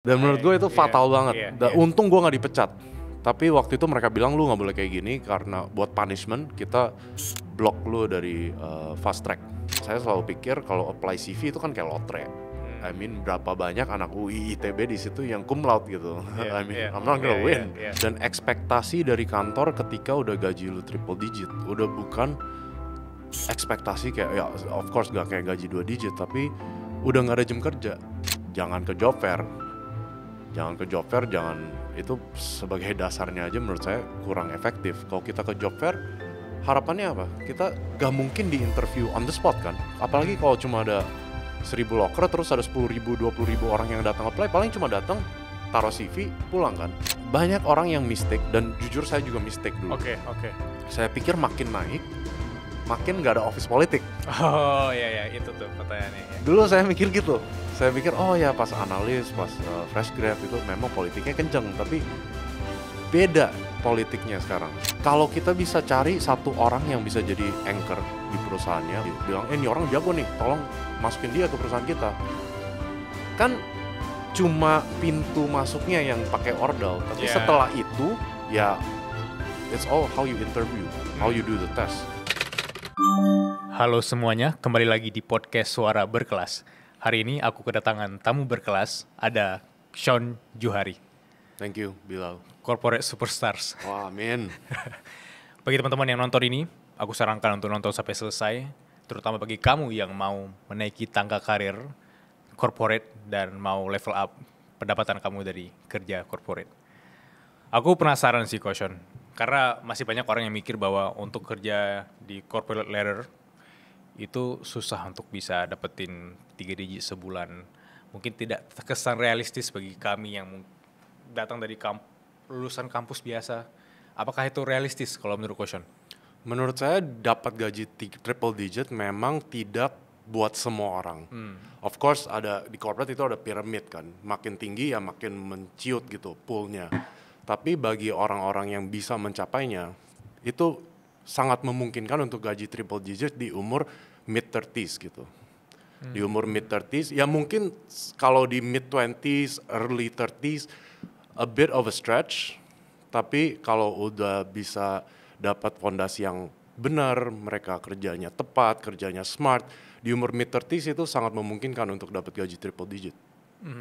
Dan menurut gue itu fatal banget. Iya. Untung gue nggak dipecat. Tapi waktu itu mereka bilang lu nggak boleh kayak gini karena buat punishment kita block lu dari fast track. Saya selalu pikir kalau apply CV itu kan kayak lotre. I mean berapa banyak anak UI ITB di situ yang cum laude gitu. I mean I'm not gonna win. Dan ekspektasi dari kantor ketika udah gaji lu triple digit, udah bukan ekspektasi kayak ya of course gak kayak gaji 2 digit, tapi udah nggak ada jam kerja. Jangan ke job fair, jangan itu sebagai dasarnya aja menurut saya kurang efektif. Kalau kita ke job fair, harapannya apa? Kita gak mungkin di interview on the spot kan. Apalagi kalau cuma ada 1000 loker terus ada 10.000, 20.000 orang yang datang apply, paling cuma datang taruh CV pulang kan. Banyak orang yang mistake dan jujur saya juga mistake dulu. Oke. Saya pikir makin naik makin gak ada office politik. Oh iya itu tuh pertanyaannya ya. Dulu saya mikir gitu. Saya pikir oh ya pas analis, pas fresh grad itu memang politiknya kenceng, tapi beda politiknya sekarang. Kalau kita bisa cari satu orang yang bisa jadi anchor di perusahaannya, bilang ini orang jago nih, tolong masukin dia ke perusahaan kita. Kan cuma pintu masuknya yang pakai ordal, tapi setelah itu ya it's all how you interview, how you do the test. Halo semuanya, kembali lagi di podcast Suara Berkelas. Hari ini aku kedatangan tamu berkelas, ada Sean Johari. Thank you, Bilal. Corporate Superstars. Wah, amin. Bagi teman-teman yang nonton ini, aku sarankan untuk nonton sampai selesai, terutama bagi kamu yang mau menaiki tangga karir corporate dan mau level up pendapatan kamu dari kerja corporate. Aku penasaran sih, Sean, karena masih banyak orang yang mikir bahwa untuk kerja di corporate ladder itu susah untuk bisa dapetin 3 digit sebulan. Mungkin tidak terkesan realistis bagi kami yang datang dari lulusan kampus biasa. Apakah itu realistis kalau menurut Sean? Menurut saya dapat gaji triple digit memang tidak buat semua orang. Of course ada di corporate itu ada piramid kan. Makin tinggi ya makin menciut gitu poolnya. Tapi bagi orang-orang yang bisa mencapainya, itu sangat memungkinkan untuk gaji triple digit di umur mid-30s gitu. Di umur mid-30s, ya mungkin kalau di mid-20s, early 30s, a bit of a stretch. Tapi kalau udah bisa dapat fondasi yang benar, mereka kerjanya tepat, kerjanya smart, di umur mid-30s itu sangat memungkinkan untuk dapat gaji triple digit.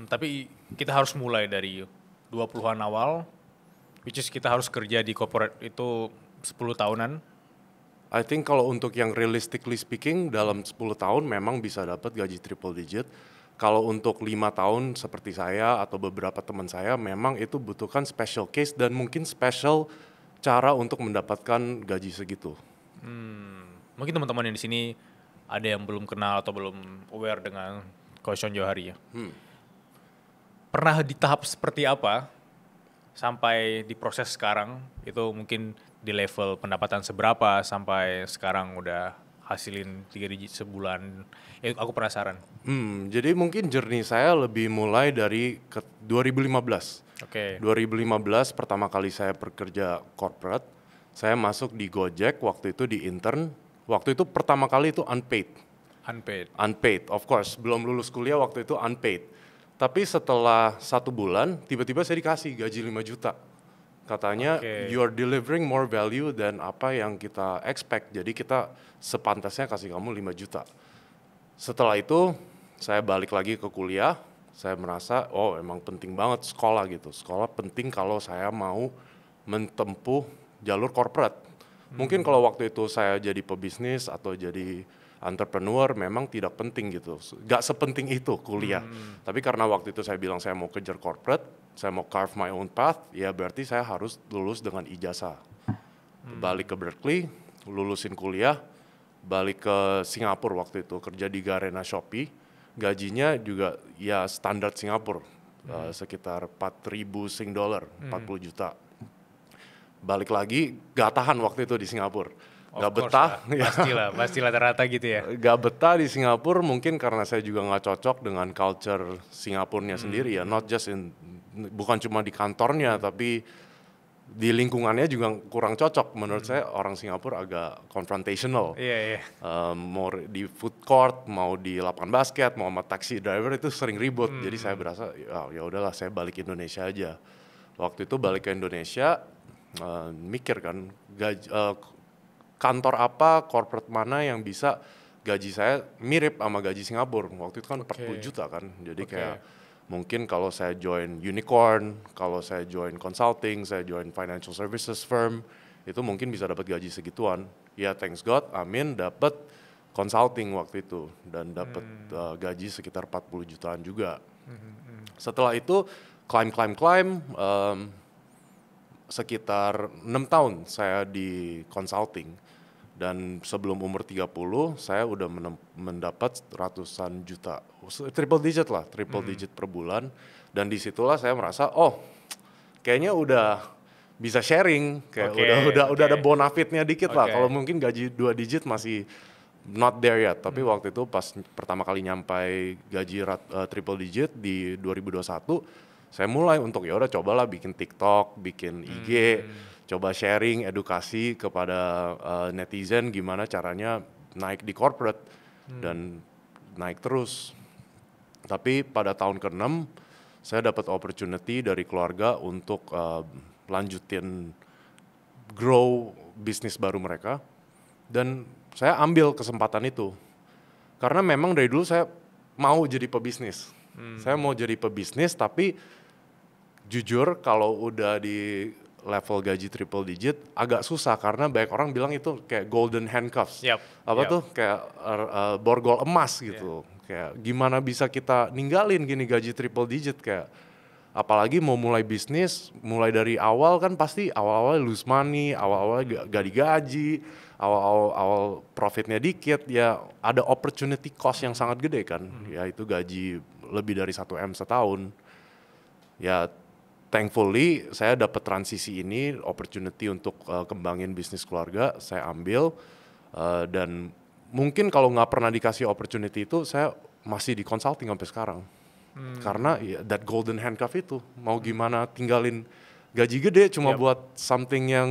Tapi kita harus mulai dari 20-an awal, which is kita harus kerja di corporate itu 10 tahunan. I think kalau untuk yang realistically speaking dalam 10 tahun memang bisa dapat gaji triple digit. Kalau untuk 5 tahun seperti saya atau beberapa teman saya memang itu butuhkan special case dan mungkin special cara untuk mendapatkan gaji segitu. Mungkin teman-teman yang di sini ada yang belum kenal atau belum aware dengan Sean Johari ya. Pernah di tahap seperti apa sampai di proses sekarang itu mungkin di level pendapatan seberapa sampai sekarang udah hasilin 3 digit sebulan. Aku penasaran. Jadi mungkin journey saya lebih mulai dari 2015. Oke. 2015 pertama kali saya bekerja corporate, saya masuk di Gojek waktu itu di intern. Waktu itu pertama kali itu unpaid. Unpaid, of course. Belum lulus kuliah waktu itu unpaid. Tapi setelah 1 bulan, tiba-tiba saya dikasih gaji 5 juta. Katanya, you are delivering more value than apa yang kita expect. Jadi kita sepantasnya kasih kamu 5 juta. Setelah itu, saya balik lagi ke kuliah. Saya merasa, oh emang penting banget sekolah gitu. Sekolah penting kalau saya mau mentempuh jalur corporate. Mungkin kalau waktu itu saya jadi pebisnis atau jadi entrepreneur memang tidak penting gitu. Gak sepenting itu kuliah. Tapi karena waktu itu saya bilang saya mau kejar corporate, saya mau carve my own path, ya berarti saya harus lulus dengan ijazah. Balik ke Berkeley, lulusin kuliah, balik ke Singapura waktu itu, kerja di Garena Shopee. Gajinya juga ya standar Singapura, sekitar 4.000 Sing dollar, 40 juta. Balik lagi, gak tahan waktu itu di Singapura. Gak betah. Pastilah rata gitu ya. Gak betah di Singapura mungkin karena saya juga gak cocok dengan culture Singapurnya sendiri ya. Not just bukan cuma di kantornya tapi di lingkungannya juga kurang cocok menurut saya. Orang Singapura agak confrontational. Mau di food court, mau di lapangan basket, mau sama taxi driver itu sering ribut. Jadi saya berasa ya udahlah saya balik Indonesia aja. Waktu itu balik ke Indonesia mikir kan kantor apa, corporate mana yang bisa gaji saya mirip sama gaji Singapura. Waktu itu kan 40 juta kan. Jadi kayak mungkin kalau saya join unicorn, kalau saya join consulting, saya join financial services firm, itu mungkin bisa dapat gaji segituan. Ya thanks God, amin dapat consulting waktu itu dan dapat gaji sekitar 40 jutaan juga. Setelah itu climb, sekitar 6 tahun saya di consulting. Dan sebelum umur 30, saya udah mendapat ratusan juta, triple digit per bulan. Dan disitulah saya merasa, kayaknya udah bisa sharing, kayak udah ada bonafitnya dikit lah. Kalau mungkin gaji 2 digit masih not there yet. Tapi waktu itu pas pertama kali nyampai gaji triple digit di 2021, saya mulai untuk ya udah cobalah bikin TikTok, bikin IG. Coba sharing, edukasi kepada netizen gimana caranya naik di corporate dan naik terus. Tapi pada tahun ke-6 saya dapat opportunity dari keluarga untuk lanjutin grow bisnis baru mereka dan saya ambil kesempatan itu. Karena memang dari dulu saya mau jadi pebisnis. Saya mau jadi pebisnis tapi jujur kalau udah di level gaji triple digit agak susah karena banyak orang bilang itu kayak golden handcuffs. Tuh kayak borgol emas gitu. Kayak gimana bisa kita ninggalin gini gaji triple digit, kayak apalagi mau mulai bisnis, mulai dari awal kan pasti awal-awal lose money, awal-awal gak digaji, awal profitnya dikit, ya ada opportunity cost yang sangat gede kan. Ya itu gaji lebih dari 1M setahun. Ya thankfully saya dapat transisi ini, opportunity untuk kembangin bisnis keluarga, saya ambil dan mungkin kalau nggak pernah dikasih opportunity itu, saya masih di consulting sampai sekarang. Karena ya, that golden handcuff itu, mau gimana tinggalin gaji gede cuma buat something yang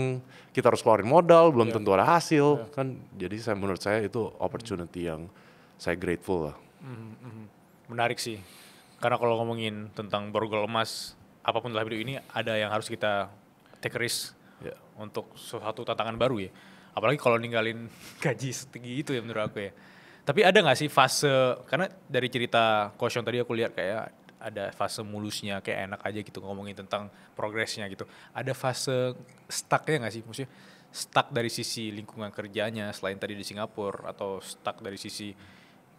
kita harus keluarin modal, belum tentu ada hasil kan. Jadi menurut saya itu opportunity yang saya grateful lah. Menarik sih, karena kalau ngomongin tentang borgol emas, apapun dalam hidup ini ada yang harus kita take risk untuk suatu tantangan baru ya. Apalagi kalau ninggalin gaji setinggi itu ya menurut aku ya. Tapi ada nggak sih fase, karena dari cerita Coach Sean tadi aku lihat kayak ada fase mulusnya, kayak enak aja gitu ngomongin tentang progresnya gitu. Ada fase stucknya nggak sih? Maksudnya stuck dari sisi lingkungan kerjanya selain tadi di Singapura, atau stuck dari sisi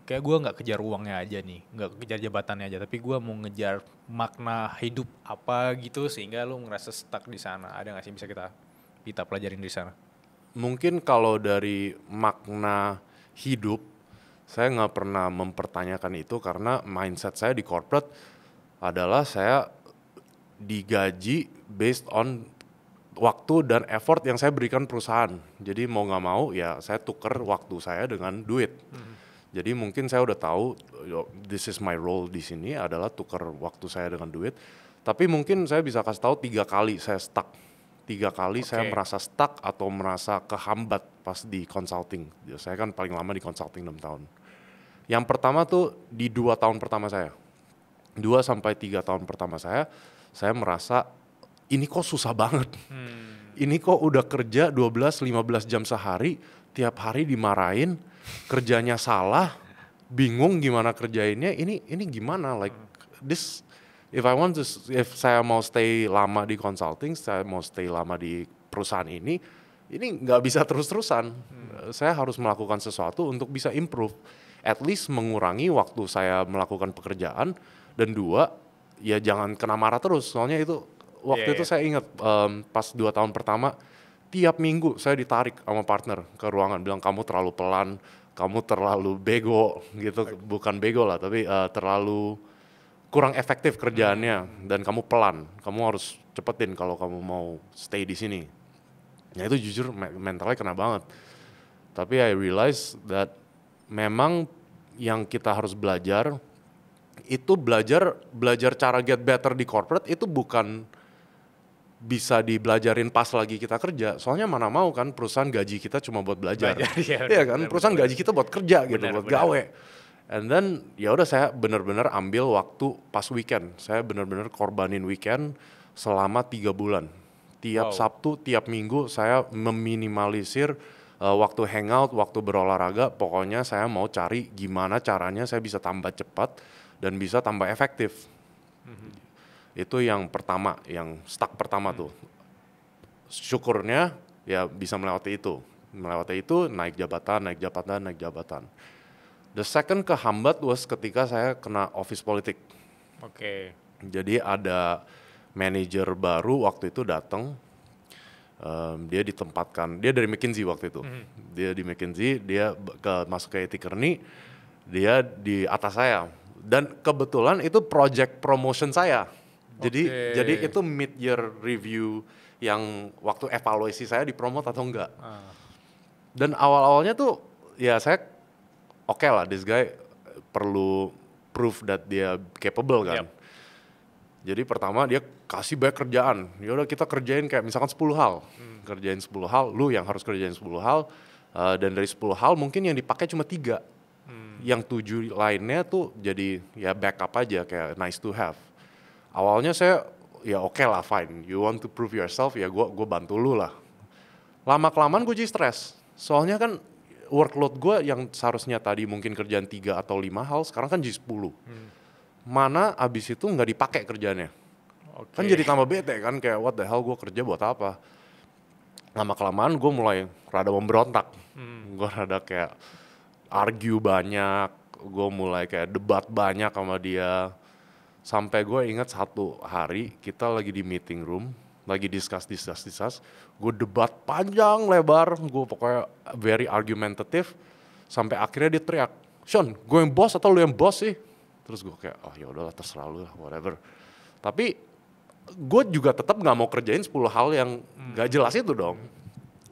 kayak gue nggak kejar uangnya aja nih, nggak kejar jabatannya aja, tapi gue mau ngejar makna hidup apa gitu sehingga lo ngerasa stuck di sana. Ada nggak sih bisa kita pelajarin di sana? Mungkin kalau dari makna hidup, saya nggak pernah mempertanyakan itu karena mindset saya di corporate adalah saya digaji based on waktu dan effort yang saya berikan perusahaan. Jadi mau nggak mau ya saya tuker waktu saya dengan duit. Jadi mungkin saya udah tahu this is my role di sini adalah tukar waktu saya dengan duit. Tapi mungkin saya bisa kasih tahu 3 kali saya stuck. 3 kali saya merasa stuck atau merasa kehambat pas di consulting. Saya kan paling lama di consulting 6 tahun. Yang pertama tuh di 2 tahun pertama saya. 2-3 tahun pertama saya merasa ini kok susah banget. Ini kok udah kerja 12-15 jam sehari, tiap hari dimarahin, kerjanya salah, bingung gimana kerjainnya, ini gimana, like this, if saya mau stay lama di consulting, saya mau stay lama di perusahaan ini nggak bisa terus-terusan. Saya harus melakukan sesuatu untuk bisa improve, at least mengurangi waktu saya melakukan pekerjaan, dan 2, ya jangan kena marah terus, soalnya itu waktu itu saya ingat pas 2 tahun pertama, tiap minggu saya ditarik sama partner ke ruangan, bilang kamu terlalu pelan, kamu terlalu bego gitu, bukan bego lah, tapi terlalu kurang efektif kerjaannya dan kamu pelan, kamu harus cepetin kalau kamu mau stay di sini. Ya itu jujur mentalnya kena banget. Tapi I realize that memang yang kita harus belajar itu belajar cara get better di corporate itu bukan bisa dibelajarin pas lagi kita kerja. Soalnya mana mau kan perusahaan gaji kita cuma buat belajar. Iya kan, perusahaan gaji kita buat kerja gitu, buat gawe. And then ya udah saya benar-benar ambil waktu pas weekend. Saya benar-benar korbanin weekend selama 3 bulan. Tiap Sabtu, tiap Minggu saya meminimalisir waktu hangout, waktu berolahraga. Pokoknya saya mau cari gimana caranya saya bisa tambah cepat dan bisa tambah efektif. Itu yang pertama, yang stuck pertama tuh. Syukurnya ya bisa melewati itu. Melewati itu naik jabatan. The second kehambat was ketika saya kena office politik. Jadi ada manajer baru waktu itu datang. Dia ditempatkan, dia dari McKinsey waktu itu. Dia di McKinsey, dia masuk ke IT Kearney, dia di atas saya. Dan kebetulan itu project promotion saya. Jadi itu mid-year review yang waktu evaluasi saya dipromot atau enggak. Dan awal-awalnya tuh ya saya oke lah, this guy perlu proof that dia capable kan. Jadi pertama dia kasih banyak kerjaan. Ya udah kita kerjain kayak misalkan 10 hal. Kerjain 10 hal, lu yang harus kerjain 10 hal. Dan dari 10 hal mungkin yang dipakai cuma 3. Yang 7 lainnya tuh jadi ya backup aja kayak nice to have. Awalnya saya ya oke lah, fine. You want to prove yourself, ya gue bantu lu lah. Lama-kelamaan gue jadi stres. Soalnya kan workload gue yang seharusnya tadi mungkin kerjaan 3 atau 5 hal, sekarang kan jadi 10. Mana abis itu nggak dipakai kerjaannya. Kan jadi tambah bete kan, kayak what the hell gue kerja buat apa. Lama-kelamaan gue mulai rada memberontak. Gue rada kayak argue banyak, gue mulai kayak debat banyak sama dia. Sampai gue ingat satu hari kita lagi di meeting room, lagi discuss, gue debat panjang lebar, gue pokoknya very argumentative, sampai akhirnya dia teriak, Sean, gue yang boss atau lu yang boss sih? Terus gue kayak, oh ya udahlah terserah lu lah, whatever. Tapi gue juga tetap nggak mau kerjain 10 hal yang gak jelas itu dong.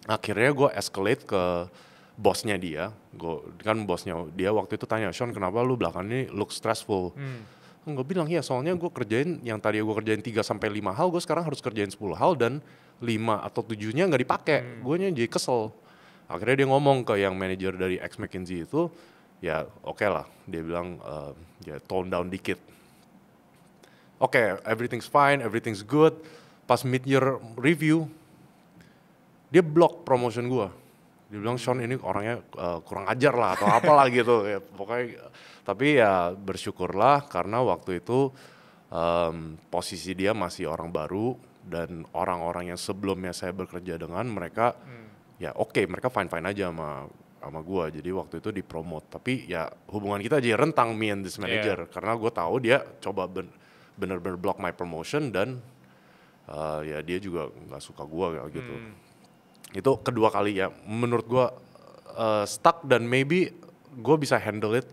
Akhirnya gue escalate ke bosnya dia, bosnya dia waktu itu tanya, Sean kenapa lu belakangan ini look stressful? Gue bilang ya soalnya gue kerjain yang tadi gue kerjain 3-5 hal, gue sekarang harus kerjain 10 hal dan 5 atau 7-nya gak dipakai. Gue jadi kesel. Akhirnya dia ngomong ke yang manajer dari ex McKinsey itu, ya oke lah. Dia bilang ya tone down dikit. Oke, everything's fine, everything's good. Pas mid-year review, dia block promotion gue. Dia bilang Sean ini orangnya kurang ajar lah atau apalah gitu. Ya, pokoknya, tapi ya bersyukurlah karena waktu itu posisi dia masih orang baru dan orang-orang yang sebelumnya saya bekerja dengan mereka ya oke, mereka fine aja sama gue. Jadi waktu itu dipromote. Tapi ya hubungan kita jadi rentang me and this manager karena gue tahu dia coba bener-bener block my promotion dan ya dia juga nggak suka gue gitu. Itu kedua kali ya menurut gue stuck dan maybe gue bisa handle it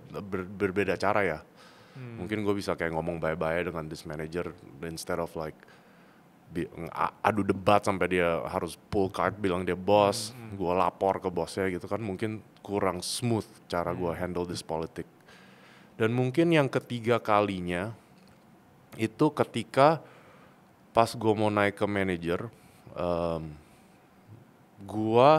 berbeda cara ya. Mungkin gue bisa kayak ngomong bye-bye dengan this manager instead of like adu debat sampai dia harus pull card bilang dia boss, gue lapor ke bosnya gitu kan, mungkin kurang smooth cara gue handle this politik. Dan mungkin yang ketiga kalinya itu ketika pas gue mau naik ke manager, gue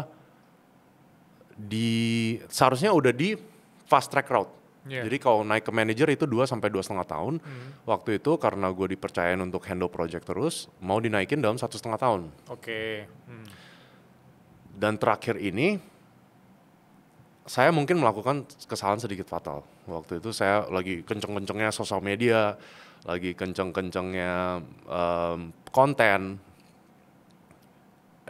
seharusnya udah di fast track route. Jadi kalau naik ke manager itu 2-2,5 tahun. Waktu itu karena gue dipercayain untuk handle project terus, mau dinaikin dalam 1,5 tahun. Dan terakhir ini, saya mungkin melakukan kesalahan sedikit fatal. Waktu itu saya lagi kenceng-kencengnya sosial media, lagi kenceng-kencengnya konten.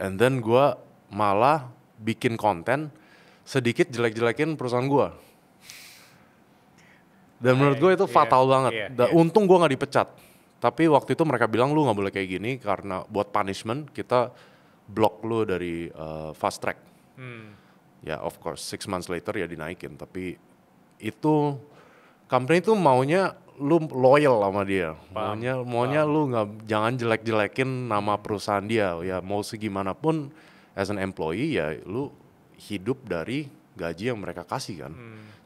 And then gue malah bikin konten sedikit jelek-jelekin perusahaan gue. Dan menurut gue itu fatal banget. Untung gue gak dipecat. Tapi waktu itu mereka bilang lu gak boleh kayak gini karena buat punishment kita block lu dari fast track. Ya of course 6 months later ya dinaikin. Tapi itu company itu maunya lu loyal sama dia. Maunya lu jangan jelek-jelekin nama perusahaan dia. Ya mau segimanapun as an employee ya lu hidup dari gaji yang mereka kasih kan.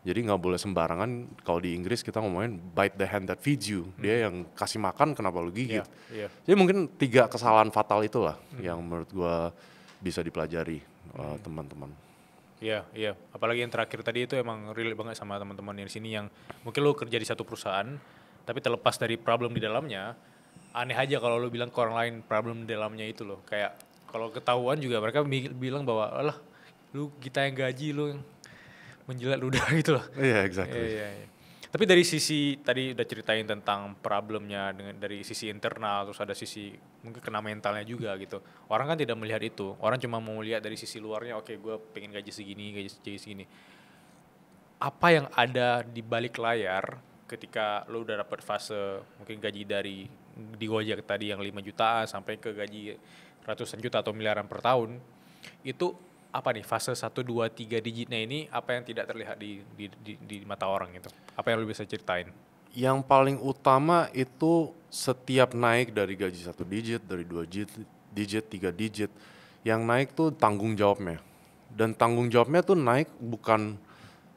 Jadi nggak boleh sembarangan. Kalau di Inggris kita ngomongin bite the hand that feeds you. Dia yang kasih makan, kenapa lu gigit. Jadi mungkin 3 kesalahan fatal itulah yang menurut gue bisa dipelajari teman-teman. Iya. Apalagi yang terakhir tadi itu emang relate banget sama teman-teman yang di sini yang mungkin lu kerja di satu perusahaan, tapi terlepas dari problem di dalamnya, aneh aja kalau lu bilang ke orang lain problem di dalamnya itu loh. Kayak kalau ketahuan juga mereka bilang bahwa alah lu kita yang gaji lu yang menjilat ludah gitu loh. Iya, exactly. Iya. Tapi dari sisi tadi udah ceritain tentang problemnya dari sisi internal, terus ada sisi mungkin kena mentalnya juga gitu. Orang kan tidak melihat itu. Orang cuma mau lihat dari sisi luarnya, oke, gue pengen gaji segini. Apa yang ada di balik layar ketika lo udah dapat fase mungkin gaji di Gojek tadi yang 5 jutaan sampai ke gaji ratusan juta atau miliaran per tahun, itu apa nih fase 1, 2, 3 digitnya ini apa yang tidak terlihat di mata orang itu? Apa yang lu bisa ceritain? Yang paling utama itu setiap naik dari gaji 1 digit, dari 2 digit, 3 digit, yang naik tuh tanggung jawabnya. Dan tanggung jawabnya tuh naik bukan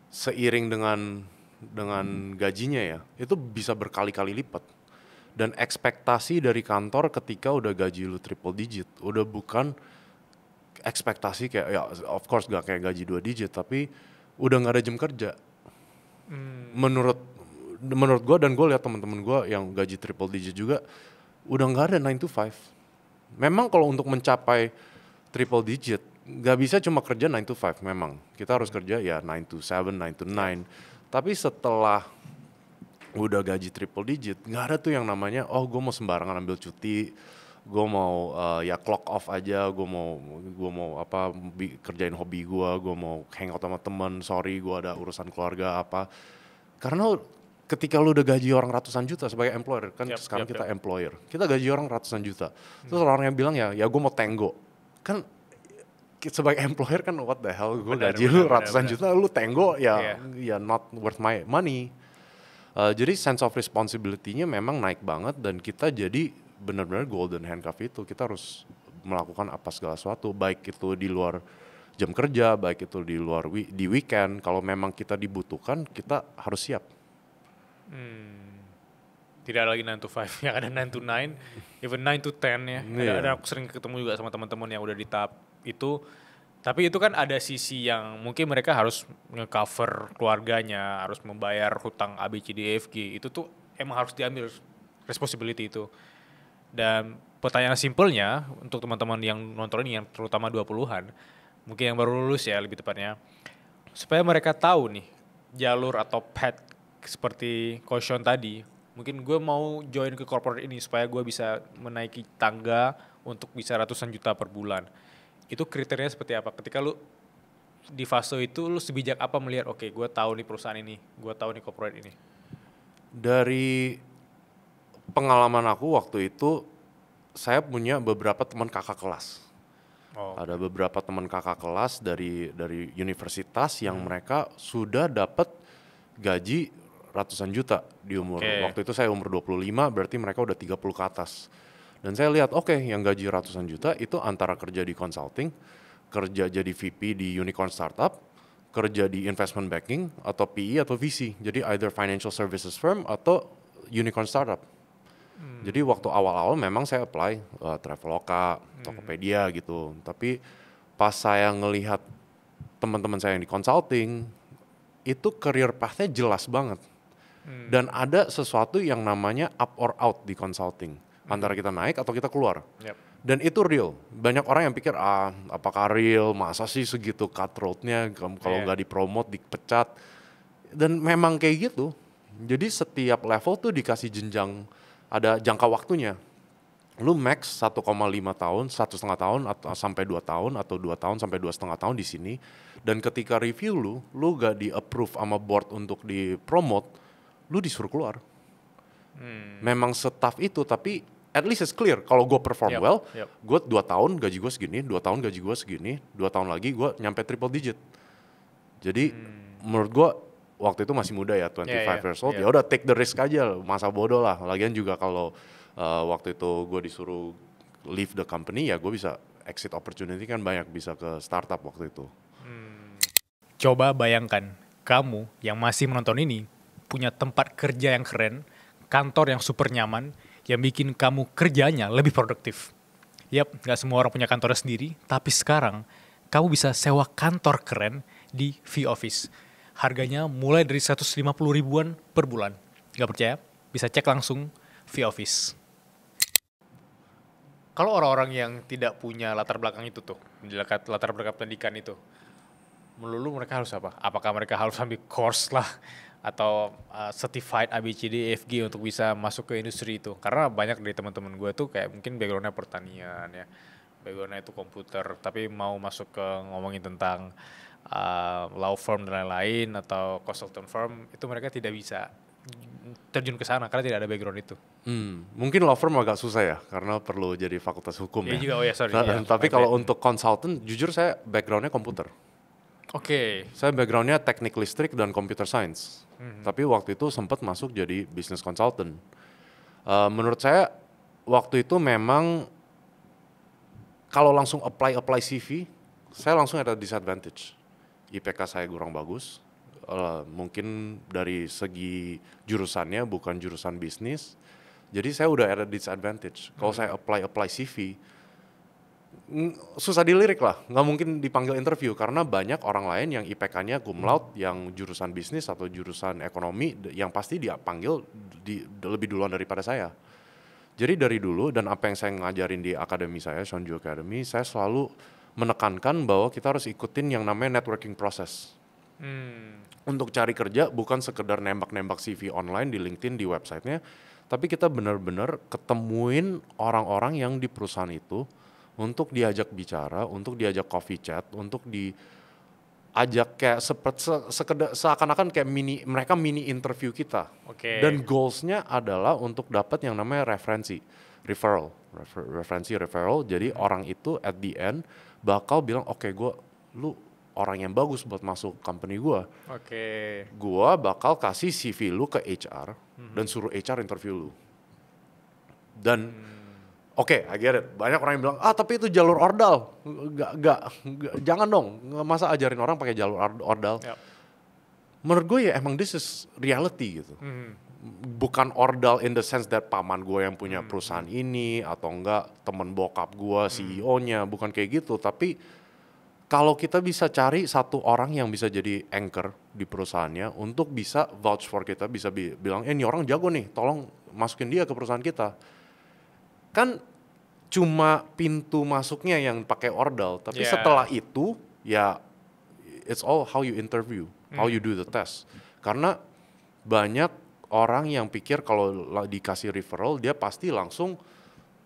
seiring dengan gajinya ya. Itu bisa berkali-kali lipat. Dan ekspektasi dari kantor ketika udah gaji lu triple digit, udah bukan ekspektasi kayak ya of course gak kayak gaji 2 digit tapi udah nggak ada jam kerja. Menurut gue dan gue lihat teman-teman gue yang gaji triple digit juga udah nggak ada 9 to 5. Memang kalau untuk mencapai triple digit nggak bisa cuma kerja 9 to 5, memang kita harus kerja ya 9 to 7, 9 to 9. Tapi setelah udah gaji triple digit nggak ada tuh yang namanya gue mau sembarangan ambil cuti, gue mau ya clock off aja, gue mau kerjain hobi gue mau hangout sama temen, sorry gue ada urusan keluarga apa. Karena ketika lu udah gaji orang ratusan juta sebagai employer kan, sekarang kita employer, kita gaji orang ratusan juta, terus orang yang bilang ya gue mau tenggo, kan sebagai employer kan what the hell, gue gaji lu ratusan juta, lu tenggo ya not worth my money. Jadi sense of responsibility-nya memang naik banget dan kita jadi benar-benar golden handcuff itu. Kita harus melakukan apa segala sesuatu, baik itu di luar jam kerja, baik itu di luar di weekend. Kalau memang kita dibutuhkan, kita harus siap. Tidak lagi 9 to 5, yang ada 9 to 9, even 9 to 10 ya. Ada aku sering ketemu juga sama teman-teman yang udah di tahap itu. Tapi itu kan ada sisi yang mungkin mereka harus nge-cover keluarganya, harus membayar hutang ABCDEFG. Itu tuh emang harus diambil responsibility itu. Dan pertanyaan simpelnya untuk teman-teman yang nonton ini yang terutama 20-an, mungkin yang baru lulus ya lebih tepatnya, supaya mereka tahu nih jalur atau path seperti Coach Sean tadi, mungkin gue mau join ke corporate ini supaya gue bisa menaiki tangga untuk bisa ratusan juta per bulan. Itu kriterianya seperti apa? Ketika lu di fase itu lu sebijak apa melihat oke, gue tahu nih perusahaan ini, gue tahu nih corporate ini? Dari pengalaman aku waktu itu, saya punya beberapa teman kakak kelas. Ada beberapa teman kakak kelas dari universitas yang mereka sudah dapat gaji ratusan juta di umur. Waktu itu saya umur 25, berarti mereka udah 30 ke atas. Dan saya lihat yang gaji ratusan juta itu antara kerja di consulting, kerja jadi VP di unicorn startup, kerja di investment banking atau PE atau VC. Jadi either financial services firm atau unicorn startup. Jadi waktu awal-awal memang saya apply Traveloka, Tokopedia gitu. Tapi pas saya ngelihat teman-teman saya yang di consulting, itu career path-nya jelas banget. Dan ada sesuatu yang namanya up or out di consulting. Antara kita naik atau kita keluar. Dan itu real. Banyak orang yang pikir, apakah real, masa sih segitu cutthroat-nya, kalau nggak dipromot, dipecat. Dan memang kayak gitu. Jadi setiap level tuh dikasih jenjang, ada jangka waktunya. Lu max 1,5 tahun, 1,5 tahun atau sampai 2 tahun atau 2 tahun sampai 2,5 tahun di sini. Dan ketika review lu gak di-approve sama board untuk di-promote, lu disuruh keluar. Memang setaf itu, tapi at least it's clear. Kalau gue perform well, gue 2 tahun gaji gue segini, 2 tahun gaji gue segini, 2 tahun lagi gue nyampe triple digit. Jadi menurut gue waktu itu masih muda ya, 25 years old, ya udah take the risk aja, masa bodoh lah. Lagian juga kalau waktu itu gue disuruh leave the company, ya gue bisa exit opportunity kan banyak, bisa ke startup waktu itu. Coba bayangkan, kamu yang masih menonton ini punya tempat kerja yang keren, kantor yang super nyaman, yang bikin kamu kerjanya lebih produktif. Yap, gak semua orang punya kantornya sendiri, tapi sekarang kamu bisa sewa kantor keren di V-Office. Harganya mulai dari 150 ribuan per bulan. Gak percaya? Bisa cek langsung V-Office. Kalau orang-orang yang tidak punya latar belakang itu tuh, latar belakang pendidikan itu, melulu mereka harus apa? Apakah mereka harus ambil course lah atau certified ABCD EFG untuk bisa masuk ke industri itu? Karena banyak dari teman-teman gue tuh kayak mungkin backgroundnya pertanian ya, backgroundnya itu komputer, tapi mau masuk ke ngomongin tentang law firm dan lain-lain atau consultant firm, itu mereka tidak bisa terjun ke sana karena tidak ada background itu. Mungkin law firm agak susah ya karena perlu jadi fakultas hukum ya. Juga, sorry. Tapi kalau untuk consultant, jujur saya backgroundnya komputer. Oke. Saya backgroundnya teknik listrik dan computer science. Tapi waktu itu sempat masuk jadi business consultant. Menurut saya waktu itu memang kalau langsung apply CV, saya langsung ada disadvantage. IPK saya kurang bagus. Mungkin dari segi jurusannya bukan jurusan bisnis. Jadi saya udah ada disadvantage. Kalau saya apply CV, susah dilirik lah, nggak mungkin dipanggil interview karena banyak orang lain yang IPK-nya cum laude, yang jurusan bisnis atau jurusan ekonomi yang pasti dia panggil lebih duluan daripada saya. Jadi dari dulu dan apa yang saya ngajarin di akademi saya, Shonju Academy, saya selalu menekankan bahwa kita harus ikutin yang namanya networking process. Untuk cari kerja bukan sekedar nembak-nembak CV online di LinkedIn, di websitenya, tapi kita benar-benar ketemuin orang-orang yang di perusahaan itu untuk diajak bicara, untuk diajak coffee chat, untuk diajak kayak seakan-akan kayak mereka mini interview kita. Dan goalsnya adalah untuk dapat yang namanya referral. Jadi orang itu at the end bakal bilang, oke, lu orang yang bagus buat masuk company gue. Gue bakal kasih CV lu ke HR dan suruh HR interview lu. Dan Oke, I get it. Banyak orang yang bilang, tapi itu jalur ordal. Jangan dong. Masa ajarin orang pakai jalur ordal. Menurut gue ya emang this is reality gitu. Bukan ordal in the sense that paman gue yang punya perusahaan ini, atau enggak temen bokap gue, CEO-nya. Bukan kayak gitu. Tapi kalau kita bisa cari satu orang yang bisa jadi anchor di perusahaannya untuk bisa vouch for kita, bisa bilang, ini orang jago nih, tolong masukin dia ke perusahaan kita. Kan cuma pintu masuknya yang pakai ordal, tapi setelah itu ya it's all how you interview, how you do the test. Karena banyak orang yang pikir kalau dikasih referral dia pasti langsung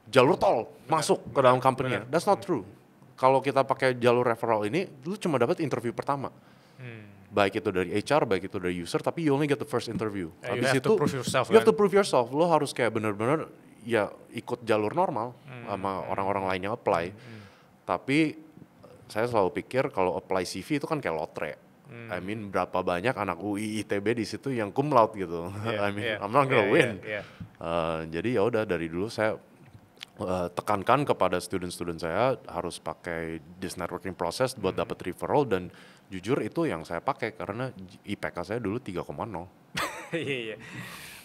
jalur tol masuk ke dalam company-nya. That's not true. Kalau kita pakai jalur referral ini, lu cuma dapat interview pertama. Baik itu dari HR, baik itu dari user, tapi you only get the first interview. Habis itu you have to prove yourself. Lo harus kayak bener-bener ya ikut jalur normal sama orang-orang lain yang apply. Tapi saya selalu pikir kalau apply CV itu kan kayak lotre. I mean berapa banyak anak UI ITB di situ yang cum laude gitu. I'm not gonna win. Jadi ya udah dari dulu saya tekankan kepada student-student saya harus pakai this networking process buat dapat referral, dan jujur itu yang saya pakai karena IPK saya dulu 3,0. Iya.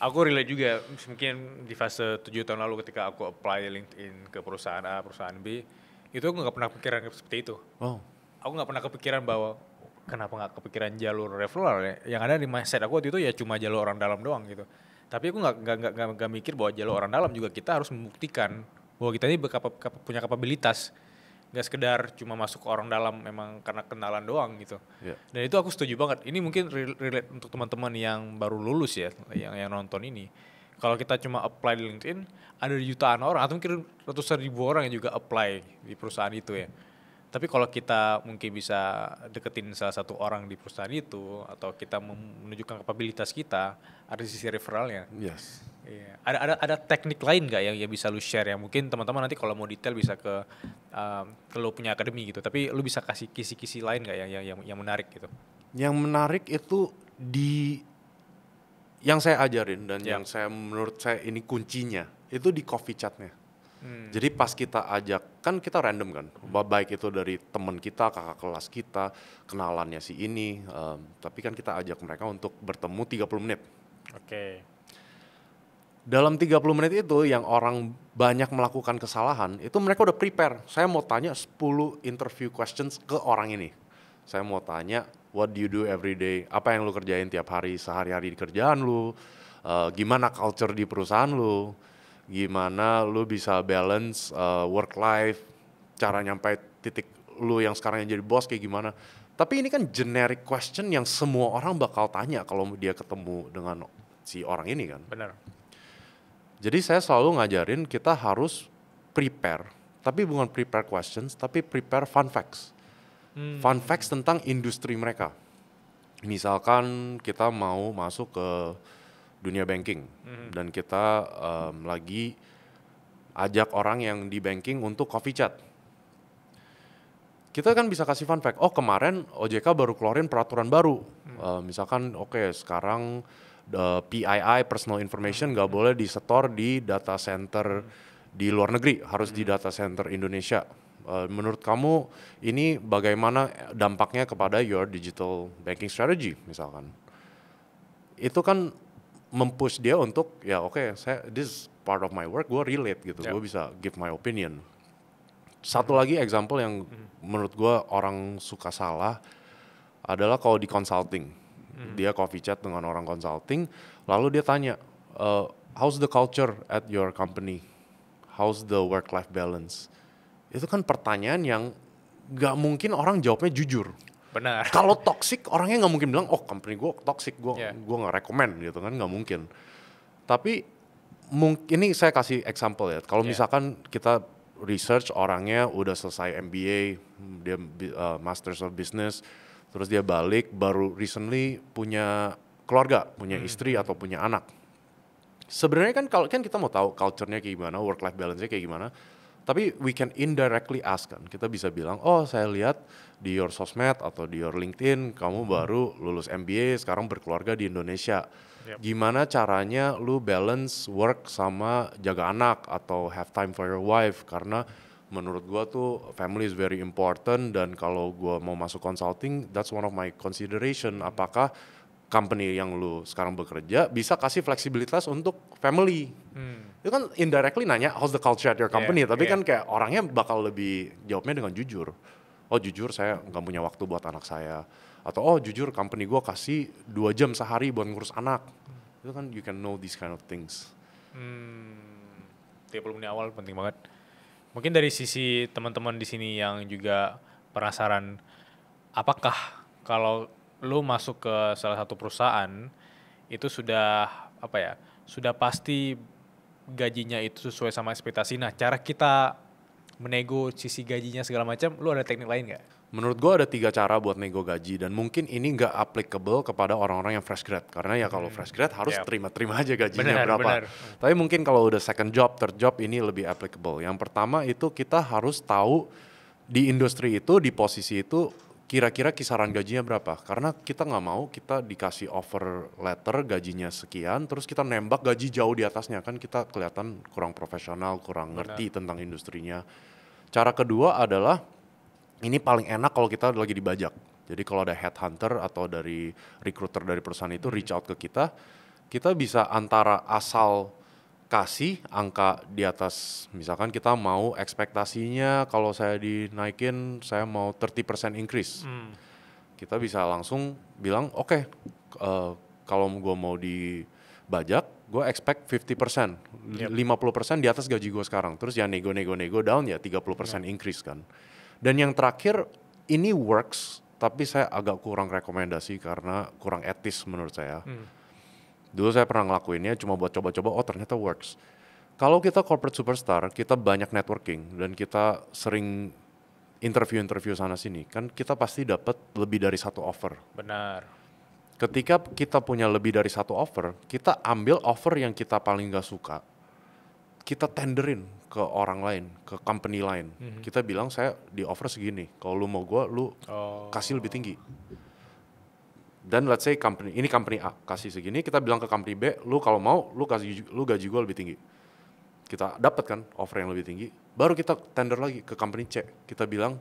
Aku relate juga, mungkin di fase 7 tahun lalu ketika aku apply LinkedIn ke perusahaan A, perusahaan B, itu aku gak pernah kepikiran seperti itu. Aku gak pernah kepikiran bahwa, kenapa gak kepikiran jalur referral ya? Yang ada di mindset aku waktu itu ya cuma jalur orang dalam doang gitu. Tapi aku gak mikir bahwa jalur orang dalam juga kita harus membuktikan bahwa kita ini punya kapabilitas. Gak sekedar cuma masuk ke orang dalam memang karena kenalan doang gitu. Dan itu aku setuju banget. Ini mungkin relate untuk teman-teman yang baru lulus ya, yang nonton ini. Kalau kita cuma apply di LinkedIn, ada jutaan orang atau mungkin ratusan ribu orang yang juga apply di perusahaan itu ya. Tapi kalau kita mungkin bisa deketin salah satu orang di perusahaan itu, atau kita menunjukkan kapabilitas kita, ada sisi referralnya. Yes. Iya. Ada teknik lain nggak yang bisa lu share, yang mungkin teman-teman nanti kalau mau detail bisa ke lu punya akademi gitu, tapi lu bisa kasih kisi-kisi lain nggak yang menarik gitu? Yang menarik itu yang saya ajarin dan yang menurut saya ini kuncinya itu di coffee chatnya. Jadi pas kita ajak, kan kita random kan, baik itu dari teman kita, kakak kelas kita, kenalannya si ini, tapi kan kita ajak mereka untuk bertemu 30 menit. Oke. Dalam 30 menit itu yang orang banyak melakukan kesalahan, itu mereka udah prepare. Saya mau tanya 10 interview questions ke orang ini. Saya mau tanya, what do you do every day? Apa yang lu kerjain tiap hari, sehari-hari di kerjaan lu? Gimana culture di perusahaan lu? Gimana lu bisa balance work life, cara nyampe titik lu yang sekarang yang jadi bos kayak gimana. Tapi ini kan generic question yang semua orang bakal tanya kalau dia ketemu dengan si orang ini kan. Benar. Jadi saya selalu ngajarin kita harus prepare, tapi bukan prepare questions, tapi prepare fun facts. Fun facts tentang industri mereka. Misalkan kita mau masuk ke dunia banking dan kita lagi ajak orang yang di banking untuk coffee chat. Kita kan bisa kasih fun fact, oh kemarin OJK baru keluarin peraturan baru. Misalkan sekarang PII, personal information, nggak boleh disetor di data center di luar negeri, harus di data center Indonesia. Menurut kamu ini bagaimana dampaknya kepada your digital banking strategy misalkan? Itu kan mempush dia untuk ya oke, this is part of my work, gue relate gitu, gue bisa give my opinion. Satu lagi example yang menurut gue orang suka salah adalah kalau di consulting. Dia coffee chat dengan orang consulting, lalu dia tanya, how's the culture at your company? How's the work-life balance? Itu kan pertanyaan yang gak mungkin orang jawabnya jujur. Benar. Kalau toxic, orangnya gak mungkin bilang, oh company gue toxic, gue gak recommend gitu kan, gak mungkin. Tapi ini saya kasih example ya, kalau misalkan kita research orangnya udah selesai MBA, dia Masters of Business, terus dia balik, baru recently punya keluarga, punya istri atau punya anak. Sebenarnya kan kalau kan kita mau tahu culture-nya kayak gimana, work-life balance-nya kayak gimana, tapi we can indirectly ask kan. Kita bisa bilang, oh saya lihat di your sosmed atau di your LinkedIn, kamu baru lulus MBA, sekarang berkeluarga di Indonesia. Gimana caranya lu balance work sama jaga anak atau have time for your wife? Karena menurut gua tuh family is very important, dan kalau gua mau masuk consulting, that's one of my consideration. Apakah company yang lu sekarang bekerja bisa kasih fleksibilitas untuk family? Itu kan indirectly nanya how's the culture at your company, tapi kan kayak orangnya bakal lebih jawabnya dengan jujur. Oh jujur saya nggak punya waktu buat anak saya. Atau oh jujur company gue kasih 2 jam sehari buat ngurus anak. Itu kan you can know these kind of things. 30 menit awal penting banget. Mungkin dari sisi teman-teman di sini yang juga penasaran, apakah kalau lu masuk ke salah satu perusahaan itu sudah sudah pasti gajinya itu sesuai sama ekspektasi. Nah, cara kita menego sisi gajinya segala macam, lu ada teknik lain nggak? Menurut gue ada 3 cara buat nego gaji, dan mungkin ini nggak applicable kepada orang-orang yang fresh grad, karena ya kalau fresh grad harus terima-terima aja gajinya berapa. Tapi mungkin kalau udah second job, third job ini lebih applicable. Yang pertama itu kita harus tahu di industri itu, di posisi itu kira-kira kisaran gajinya berapa. Karena kita nggak mau kita dikasih offer letter gajinya sekian, terus kita nembak gaji jauh di atasnya, kan kita kelihatan kurang profesional, kurang ngerti tentang industrinya. Cara kedua adalah, ini paling enak kalau kita lagi dibajak. Jadi kalau ada headhunter atau dari recruiter dari perusahaan itu reach out ke kita, kita bisa antara asal kasih angka di atas, misalkan kita mau ekspektasinya kalau saya dinaikin, saya mau 30% increase. Kita bisa langsung bilang, oke, kalau gue mau dibajak, gue expect 50%, 50% di atas gaji gue sekarang. Terus ya nego down ya 30% increase kan. Dan yang terakhir, ini works, tapi saya agak kurang rekomendasi karena kurang etis menurut saya. Dulu saya pernah ngelakuinnya cuma buat coba-coba, oh ternyata works. Kalau kita corporate superstar, kita banyak networking dan kita sering interview sana sini, kan kita pasti dapat lebih dari 1 offer. Benar. Ketika kita punya lebih dari 1 offer, kita ambil offer yang kita paling gak suka, kita tenderin ke orang lain, ke company lain. Kita bilang saya di offer segini, kalau lu mau gue, lu kasih lebih tinggi. Dan let's say ini company A kasih segini, kita bilang ke company B, lu kalau mau lu gaji gue lebih tinggi. kita dapat kan offer yang lebih tinggi, baru kita tender lagi ke company C. Kita bilang,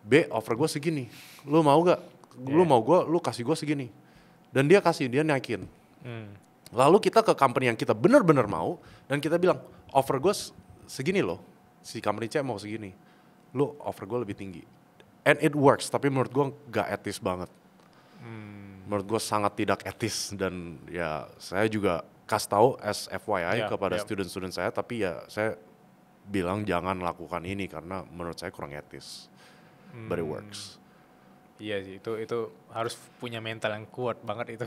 B offer gue segini, lu mau gak? Lu mau gue, lu kasih gue segini. Dan dia kasih, dia naikin. Lalu kita ke company yang kita benar-benar mau, dan kita bilang, offer gue segini loh, si company C mau segini, lu offer gue lebih tinggi. And it works, tapi menurut gue gak etis banget. Menurut gue sangat tidak etis, dan ya saya juga kasih tahu as FYI kepada student-student saya, tapi ya saya bilang jangan lakukan ini karena menurut saya kurang etis. But it works. Iya sih, itu harus punya mental yang kuat banget itu.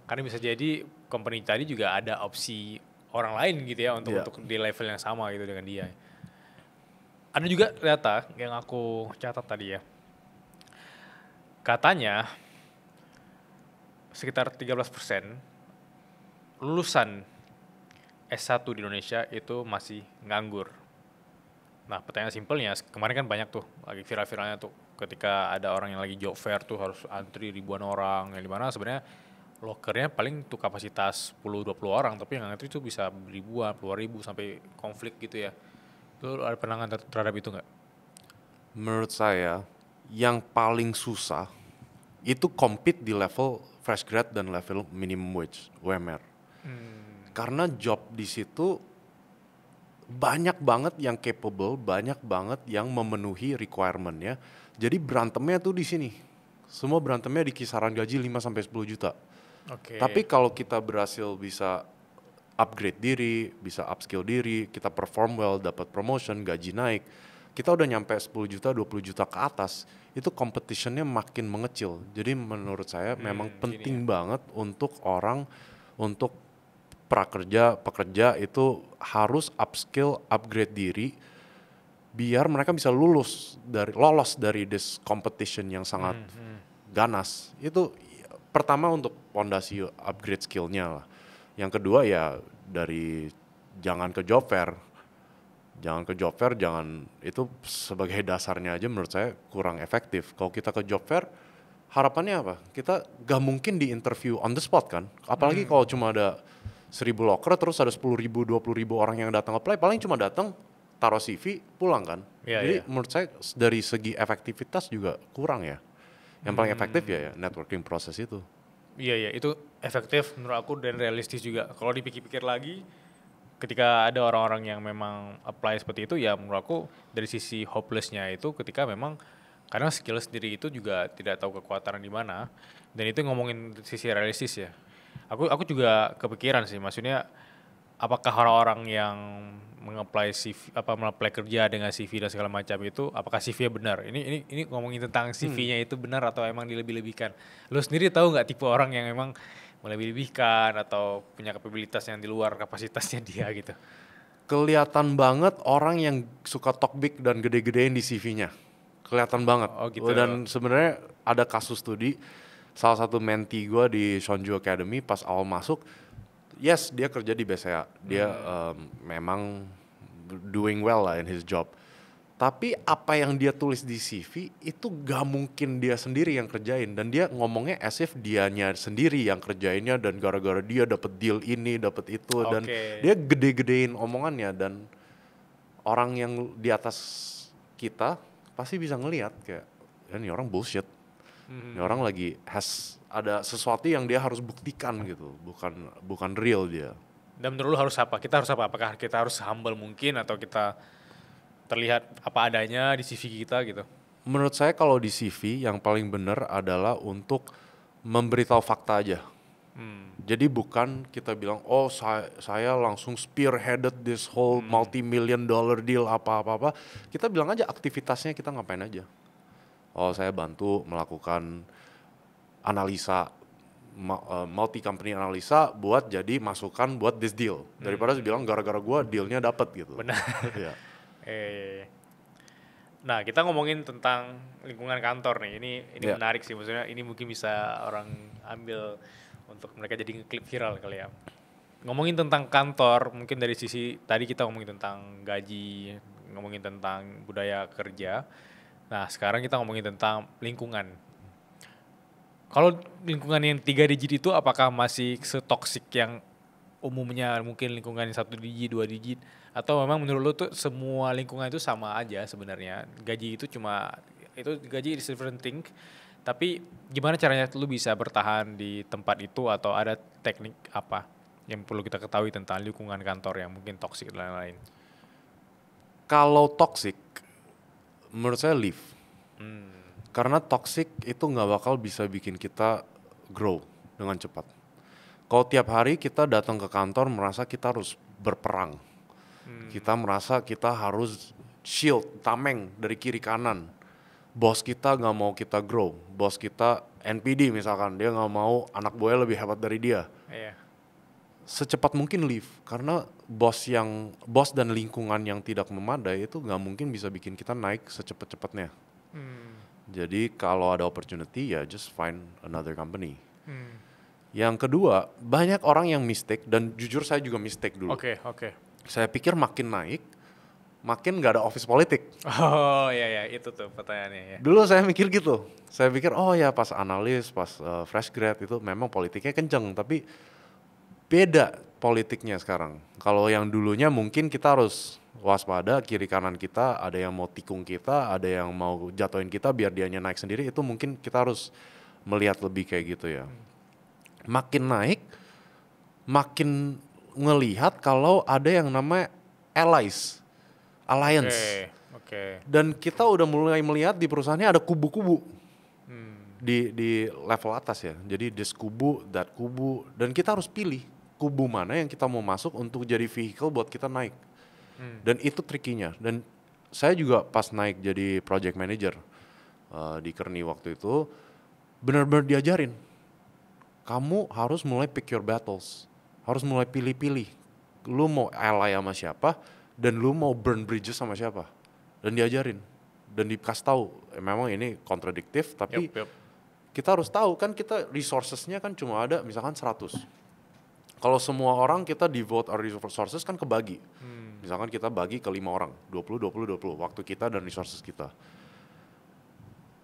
Karena bisa jadi company tadi juga ada opsi orang lain gitu ya untuk di level yang sama gitu dengan dia. Ada juga data yang aku catat tadi ya. Katanya sekitar 13% lulusan S1 di Indonesia itu masih nganggur. Nah, pertanyaan simpelnya, kemarin kan banyak tuh, lagi viral-viralnya tuh, ketika ada orang yang lagi job fair tuh harus antri ribuan orang, yang dimana sebenarnya lokernya paling tuh kapasitas 10-20 orang, tapi yang antri tuh bisa ribuan, puluhan ribu, sampai konflik gitu ya. Itu ada pandangan terhadap itu nggak? Menurut saya, yang paling susah itu compete di level fresh grad dan level minimum wage, UMR. Karena job di situ banyak banget yang capable, banyak banget yang memenuhi requirement-nya. Jadi berantemnya tuh di sini. Semua berantemnya di kisaran gaji 5-10 juta. Tapi kalau kita berhasil bisa upgrade diri, bisa upskill diri, kita perform well, dapat promotion, gaji naik, kita udah nyampe 10 juta, 20 juta ke atas, itu competition-nya makin mengecil. Jadi menurut saya memang penting banget untuk orang, untuk pekerja itu harus upskill, upgrade diri, biar mereka bisa lolos dari this competition yang sangat ganas. Itu pertama untuk fondasi upgrade skillnya lah. Yang kedua ya dari jangan ke job fair, itu sebagai dasarnya aja menurut saya kurang efektif. Kalau kita ke job fair, harapannya apa? Kita gak mungkin di interview on the spot kan, apalagi kalau cuma ada 1.000 loker terus ada 10.000, 20.000 orang yang datang apply, paling cuma datang taruh CV pulang kan. Jadi menurut saya dari segi efektivitas juga kurang ya. Yang paling efektif ya networking proses itu. Iya, itu efektif menurut aku dan realistis juga. Kalau dipikir-pikir lagi, ketika ada orang-orang yang memang apply seperti itu, ya menurut aku dari sisi hopeless-nya itu ketika memang karena skill sendiri itu juga tidak tahu kekuatan di mana, dan itu ngomongin sisi realistis ya. Aku juga kepikiran sih, maksudnya apakah orang-orang yang mengapply CV, mengapply kerja dengan CV dan segala macam itu, apakah CV-nya benar? Ini ngomongin tentang CV-nya itu benar atau emang dilebih-lebihkan. Lu sendiri tahu nggak tipe orang yang emang melebih-lebihkan atau punya kapabilitas yang di luar kapasitasnya dia gitu? Kelihatan banget orang yang suka talk big dan gede-gedein di CV-nya. Kelihatan banget. Oh gitu. Dan sebenarnya ada kasus studi, salah satu mentee gue di Shonju Academy pas awal masuk, yes dia kerja di BCA, dia memang doing well lah in his job. Tapi apa yang dia tulis di CV itu gak mungkin dia sendiri yang kerjain, dan dia ngomongnya as if dianya sendiri yang kerjainnya dan gara-gara dia dapat deal ini, dapat itu, dan dia gede-gedein omongannya, dan orang yang di atas kita pasti bisa ngelihat kayak ini orang bullshit. Ini orang lagi ada sesuatu yang dia harus buktikan gitu, bukan real dia. Dan menurut lu harus apa? Kita harus apa? Apakah kita harus humble mungkin atau kita terlihat apa adanya di CV kita gitu? Menurut saya kalau di CV yang paling benar adalah untuk memberitahu fakta aja. Jadi bukan kita bilang saya langsung spearheaded this whole multi-million dollar deal apa-apa. Kita bilang aja aktivitasnya kita ngapain aja. Saya bantu melakukan analisa, multi company analisa buat jadi masukan buat this deal. Daripada bilang gara-gara gue dealnya dapat gitu. Benar. Ya. Nah, kita ngomongin tentang lingkungan kantor nih. Ini menarik sih, maksudnya ini mungkin bisa orang ambil untuk mereka jadi ngeklip viral kali ya. Ngomongin tentang kantor, mungkin dari sisi tadi kita ngomongin tentang gaji, ngomongin tentang budaya kerja. Nah, sekarang kita ngomongin tentang lingkungan. Kalau lingkungan yang 3 digit itu apakah masih setoksik yang umumnya mungkin lingkungan yang 1 digit, 2 digit, Atau memang menurut lu tuh semua lingkungan itu sama aja sebenarnya. Gaji itu gaji is different thing. Tapi gimana caranya lu bisa bertahan di tempat itu, atau ada teknik apa yang perlu kita ketahui tentang lingkungan kantor yang mungkin toksik dan lain-lain? Kalau toxic, menurut saya leave. Karena toxic itu nggak bakal bisa bikin kita grow dengan cepat. Kalau tiap hari kita datang ke kantor merasa kita harus berperang, kita merasa kita harus shield, tameng dari kiri kanan. Bos kita nggak mau kita grow, bos kita NPD misalkan, dia nggak mau anak buahnya lebih hebat dari dia. Iya. Secepat mungkin leave, karena bos dan lingkungan yang tidak memadai itu nggak mungkin bisa bikin kita naik secepat-cepatnya. Jadi kalau ada opportunity ya just find another company. Yang kedua, banyak orang yang mistake, dan jujur saya juga mistake dulu. Oke. Saya pikir makin naik, makin nggak ada office politik. Oh iya, itu tuh pertanyaannya ya. Dulu saya mikir gitu. Saya pikir oh ya pas analis, pas fresh grad itu memang politiknya kenceng, tapi beda politiknya sekarang. Kalau yang dulunya mungkin kita harus waspada, kiri kanan kita ada yang mau tikung kita, ada yang mau jatuhin kita biar dianya naik sendiri, itu mungkin kita harus melihat lebih kayak gitu ya. Makin naik, makin ngelihat kalau ada yang namanya alliance. Oke. Dan kita udah mulai melihat di perusahaannya ada kubu-kubu di level atas ya. Jadi this kubu, that kubu, dan kita harus pilih kubu mana yang kita mau masuk untuk jadi vehicle buat kita naik. Dan itu trikinya. Dan saya juga pas naik jadi project manager di Kearney waktu itu, benar-benar diajarin. Kamu harus mulai pick your battles. Harus mulai pilih-pilih. Lu mau ally sama siapa, dan lu mau burn bridges sama siapa. Dan diajarin. Dan dikasih tahu, memang ini kontradiktif, tapi kita harus tahu kan, kita resourcesnya kan cuma ada misalkan 100. Kalau semua orang kita devote our resources kan kebagi. Misalkan kita bagi ke 5 orang, 20, waktu kita dan resources kita.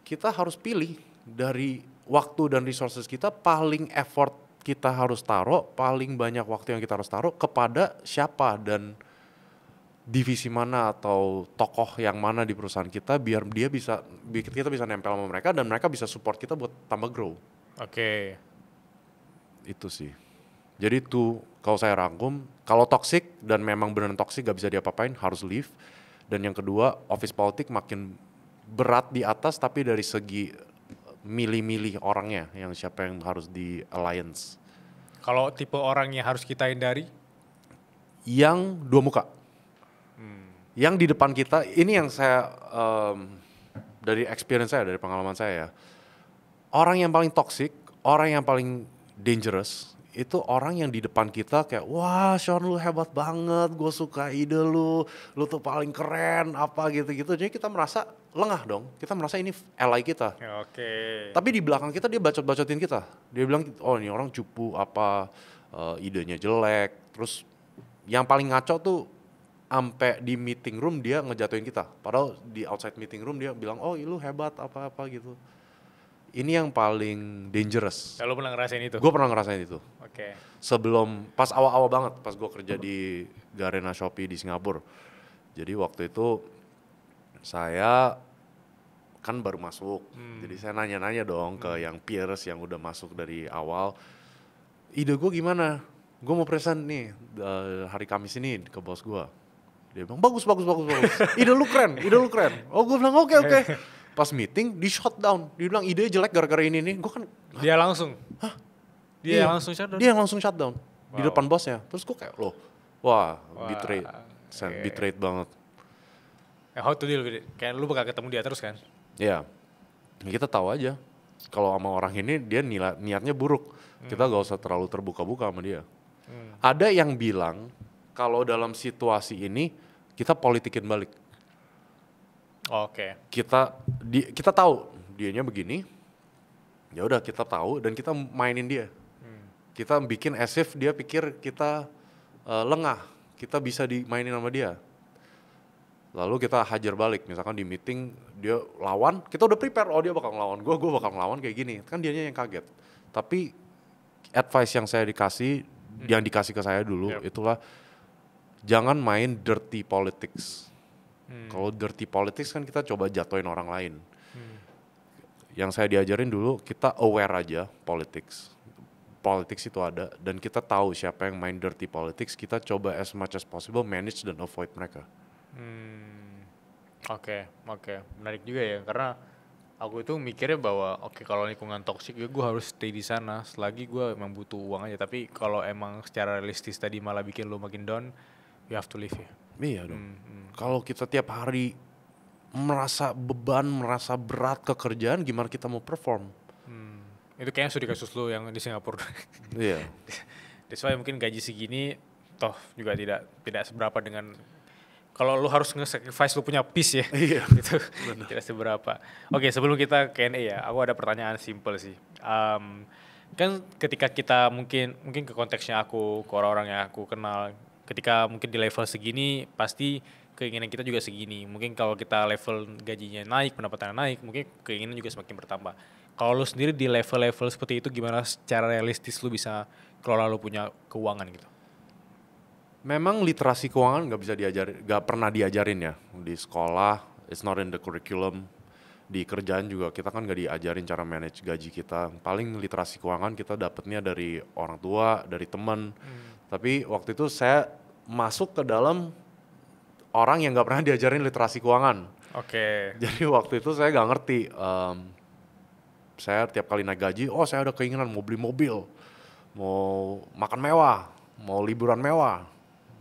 Kita harus pilih dari waktu dan resources kita, paling effort kita harus taruh, paling banyak waktu yang kita harus taruh kepada siapa dan divisi mana atau tokoh yang mana di perusahaan kita, biar kita bisa nempel sama mereka dan mereka bisa support kita buat tambah grow. Oke. Itu sih. Jadi tuh kalau saya rangkum, kalau toxic dan memang benar toxic gak bisa diapa-apain, harus leave. Dan yang kedua, office politik makin berat di atas, tapi dari segi milih-milih orangnya, yang siapa yang harus di alliance. Kalau tipe orang yang harus kita hindari? Yang dua muka. Yang di depan kita, ini yang saya dari experience saya, dari pengalaman saya ya. Orang yang paling toxic, orang yang paling dangerous, itu orang yang di depan kita kayak, wah Sean lu hebat banget, gue suka ide lu tuh paling keren, apa gitu-gitu. Jadi kita merasa lengah dong, kita merasa ini ally kita. Oke. Tapi di belakang kita dia bacot-bacotin kita. Dia bilang, oh ini orang cupu apa, idenya jelek. Terus yang paling ngaco tuh, sampai di meeting room dia ngejatuhin kita. Padahal di outside meeting room dia bilang, oh lu hebat apa-apa gitu. Ini yang paling dangerous. Lu pernah ngerasain itu? Gue pernah ngerasain itu. Oke. Sebelum, pas awal-awal banget, pas gue kerja di Garena Shopee di Singapura. Jadi waktu itu saya kan baru masuk. Jadi saya nanya-nanya dong ke yang peers yang udah masuk dari awal. Ide gue gimana? Gue mau present nih hari Kamis ini ke bos gue. Dia bilang bagus. Ide lu keren. Oh gue bilang oke. Pas meeting di shutdown, dia bilang ide jelek gara-gara ini nih. Gue kan dia langsung. Hah? Dia langsung shutdown. Dia langsung shutdown di Wow. depan bosnya. Terus gue kayak loh, wah. Betrayed. Okay. Betrayed banget. How to deal with it? Kayak lu bakal ketemu dia terus kan? Ya, kita tahu aja. Kalau sama orang ini dia niatnya buruk. Kita gak usah terlalu terbuka-buka sama dia. Ada yang bilang kalau dalam situasi ini kita politikin balik. Oke. Kita tahu dianya begini, ya udah kita tahu dan kita mainin dia. Kita bikin as if dia pikir kita lengah, kita bisa dimainin sama dia. Lalu kita hajar balik, misalkan di meeting dia lawan, kita udah prepare, oh dia bakal ngelawan gue bakal ngelawan kayak gini, kan dianya yang kaget. Tapi advice yang saya dikasih, yang dikasih ke saya dulu itulah jangan main dirty politics. Kalau dirty politics kan kita coba jatuhin orang lain. Yang saya diajarin dulu, kita aware aja politics. Politics itu ada, dan kita tahu siapa yang main dirty politics, kita coba as much as possible manage dan avoid mereka. Oke, menarik juga ya, karena aku itu mikirnya bahwa kalau lingkungan toksik ya gue harus stay di sana selagi gue emang butuh uang aja. Tapi kalau emang secara realistis tadi malah bikin lo makin down, you have to leave ya. Iya dong. Kalau kita tiap hari merasa beban, merasa berat ke kerjaan, gimana kita mau perform? Itu kayaknya studi kasus lo yang di Singapura. Iya. That's why mungkin gaji segini toh juga tidak seberapa dengan kalau lo harus nge-sacrifice lo punya peace ya. Iya. Itu tidak seberapa. Oke, sebelum kita Q&A ya, aku ada pertanyaan simple sih. Kan ketika kita mungkin ke konteksnya aku, ke orang-orang yang aku kenal, ketika mungkin di level segini pasti keinginan kita juga segini. Mungkin kalau kita level gajinya naik, pendapatannya naik, mungkin keinginan juga semakin bertambah. Kalau lu sendiri di level-level seperti itu gimana secara realistis lu bisa kelola lu punya keuangan gitu? Memang literasi keuangan nggak pernah diajarin ya di sekolah. It's not in the curriculum. Di kerjaan juga kita kan nggak diajarin cara manage gaji kita. Paling literasi keuangan kita dapetnya dari orang tua, dari teman. Tapi waktu itu saya masuk ke dalam orang yang nggak pernah diajarin literasi keuangan. Oke. Jadi waktu itu saya nggak ngerti. Saya tiap kali naik gaji, saya ada keinginan mau beli mobil, mau makan mewah, mau liburan mewah.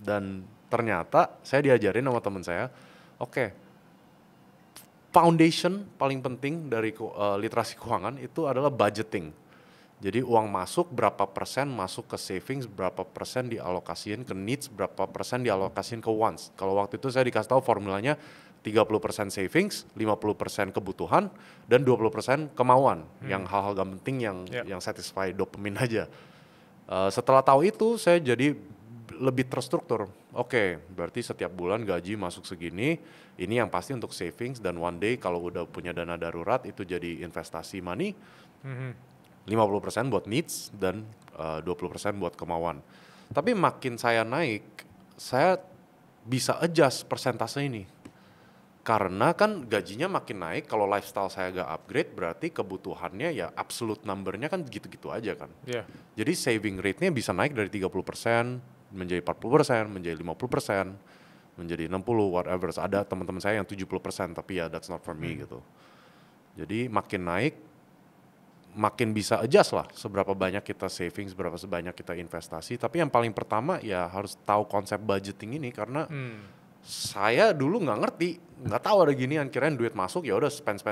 Dan ternyata saya diajarin sama teman saya, foundation paling penting dari literasi keuangan itu adalah budgeting. Jadi uang masuk berapa persen masuk ke savings, berapa persen dialokasiin ke needs, berapa persen dialokasiin ke wants. Kalau waktu itu saya dikasih tahu formulanya 30% savings, 50% kebutuhan, dan 20% kemauan. Yang hal-hal gak penting yang satisfy dopamin aja. Setelah tahu itu saya jadi lebih terstruktur. Berarti setiap bulan gaji masuk segini, ini yang pasti untuk savings, dan one day kalau udah punya dana darurat itu jadi investasi money. 50% buat needs dan 20% buat kemauan. Tapi makin saya naik, saya bisa adjust persentase ini. Karena kan gajinya makin naik, kalau lifestyle saya gak upgrade berarti kebutuhannya ya absolute numbernya kan gitu-gitu aja kan. Yeah. Jadi saving rate-nya bisa naik dari 30% menjadi 40%, menjadi 50%, menjadi 60%, whatever. Ada teman-teman saya yang 70%, tapi ya that's not for me gitu. Jadi makin naik, makin bisa adjust lah seberapa banyak kita savings, seberapa banyak kita investasi. Tapi yang paling pertama ya harus tahu konsep budgeting ini karena saya dulu nggak tahu ada ginian, kirain duit masuk ya udah spend,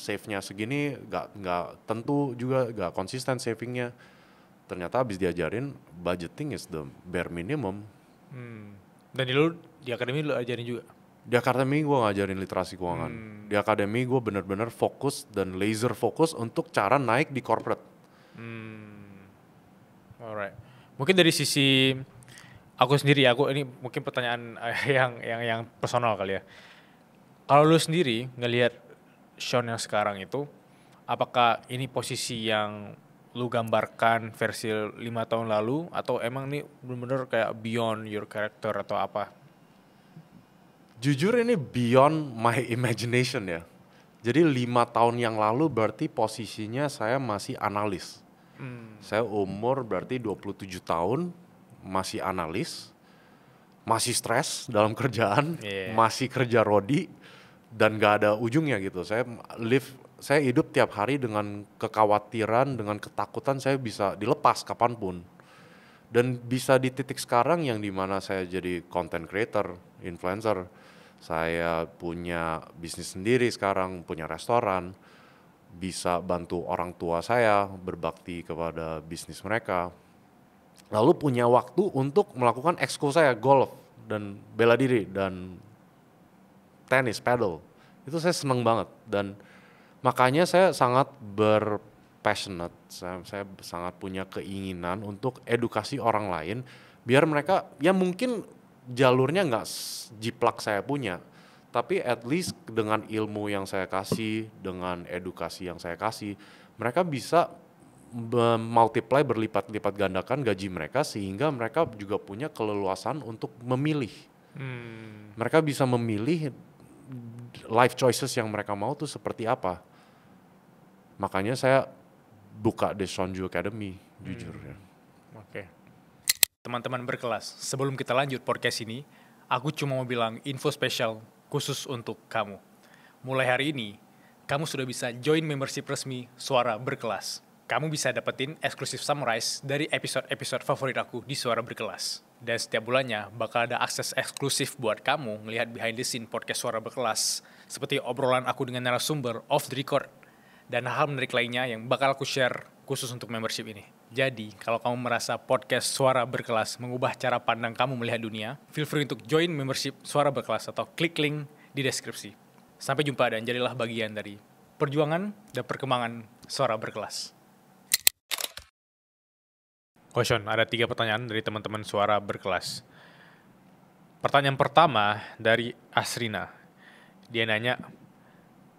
save-nya segini, nggak tentu juga, nggak konsisten savingnya. Ternyata habis diajarin budgeting is the bare minimum. Dan di akademi lu ajarin juga? Di akademi gue ngajarin literasi keuangan. Di akademi gue bener-bener fokus dan laser fokus untuk cara naik di corporate. Alright. Mungkin dari sisi aku sendiri, ini mungkin pertanyaan yang personal kali ya. Kalau lu sendiri ngelihat Sean yang sekarang itu, apakah ini posisi yang lu gambarkan versi 5 tahun lalu atau emang nih bener-bener kayak beyond your character atau apa? Jujur ini beyond my imagination ya. Jadi 5 tahun yang lalu berarti posisinya saya masih analis. Saya umur berarti 27 tahun, masih analis, masih stres dalam kerjaan, masih kerja rodi, dan gak ada ujungnya gitu. Saya hidup tiap hari dengan kekhawatiran, dengan ketakutan saya bisa dilepas kapanpun. Dan bisa di titik sekarang yang dimana saya jadi content creator, influencer, saya punya bisnis sendiri sekarang, punya restoran, bisa bantu orang tua saya berbakti kepada bisnis mereka. Lalu punya waktu untuk melakukan ekskul saya, golf dan bela diri dan tenis, paddle. Itu saya seneng banget dan makanya saya sangat berpassionate, saya sangat punya keinginan untuk edukasi orang lain biar mereka ya mungkin jalurnya nggak jiplak saya punya, tapi at least dengan ilmu yang saya kasih, dengan edukasi yang saya kasih, mereka bisa multiply berlipat-lipat gandakan gaji mereka sehingga mereka juga punya keleluasan untuk memilih. Mereka bisa memilih life choices yang mereka mau tuh seperti apa. Makanya saya buka The Sonju Academy, jujur ya. Oke. Teman-teman berkelas, sebelum kita lanjut podcast ini, aku cuma mau bilang info spesial khusus untuk kamu. Mulai hari ini, kamu sudah bisa join membership resmi Suara Berkelas. Kamu bisa dapetin eksklusif summarize dari episode-episode favorit aku di Suara Berkelas. Dan setiap bulannya bakal ada akses eksklusif buat kamu ngelihat behind the scene podcast Suara Berkelas, seperti obrolan aku dengan narasumber off the record, dan hal menarik lainnya yang bakal aku share khusus untuk membership ini. Jadi, kalau kamu merasa podcast Suara Berkelas mengubah cara pandang kamu melihat dunia, feel free untuk join membership Suara Berkelas atau klik link di deskripsi. Sampai jumpa dan jadilah bagian dari perjuangan dan perkembangan Suara Berkelas. Question, ada 3 pertanyaan dari teman-teman Suara Berkelas. Pertanyaan pertama dari Asrina. Dia nanya,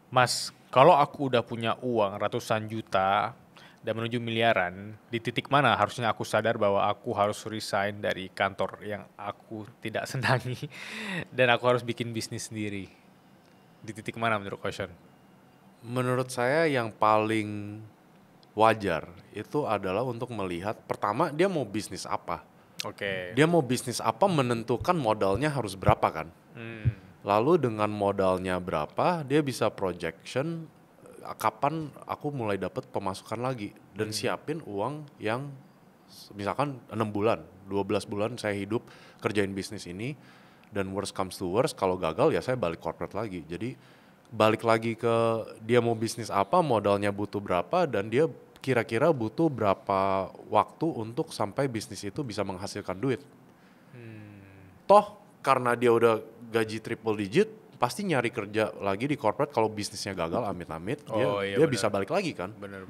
Mas, kalau aku udah punya uang ratusan juta dan menuju miliaran, di titik mana harusnya aku sadar bahwa aku harus resign dari kantor yang aku tidak senangi dan aku harus bikin bisnis sendiri? Di titik mana menurut Question? Menurut saya yang paling wajar itu adalah untuk melihat, pertama dia mau bisnis apa. Oke. Dia mau bisnis apa menentukan modalnya harus berapa kan. Lalu dengan modalnya berapa, dia bisa projection kapan aku mulai dapat pemasukan lagi. Dan siapin uang yang misalkan 6 bulan, 12 bulan saya hidup kerjain bisnis ini. Dan worst comes to worst, kalau gagal ya saya balik corporate lagi. Jadi balik lagi ke dia mau bisnis apa, modalnya butuh berapa, dan dia kira-kira butuh berapa waktu untuk sampai bisnis itu bisa menghasilkan duit. Toh karena dia udah gaji triple digit, pasti nyari kerja lagi di corporate. Kalau bisnisnya gagal, amit-amit, dia bisa balik lagi kan. Benar.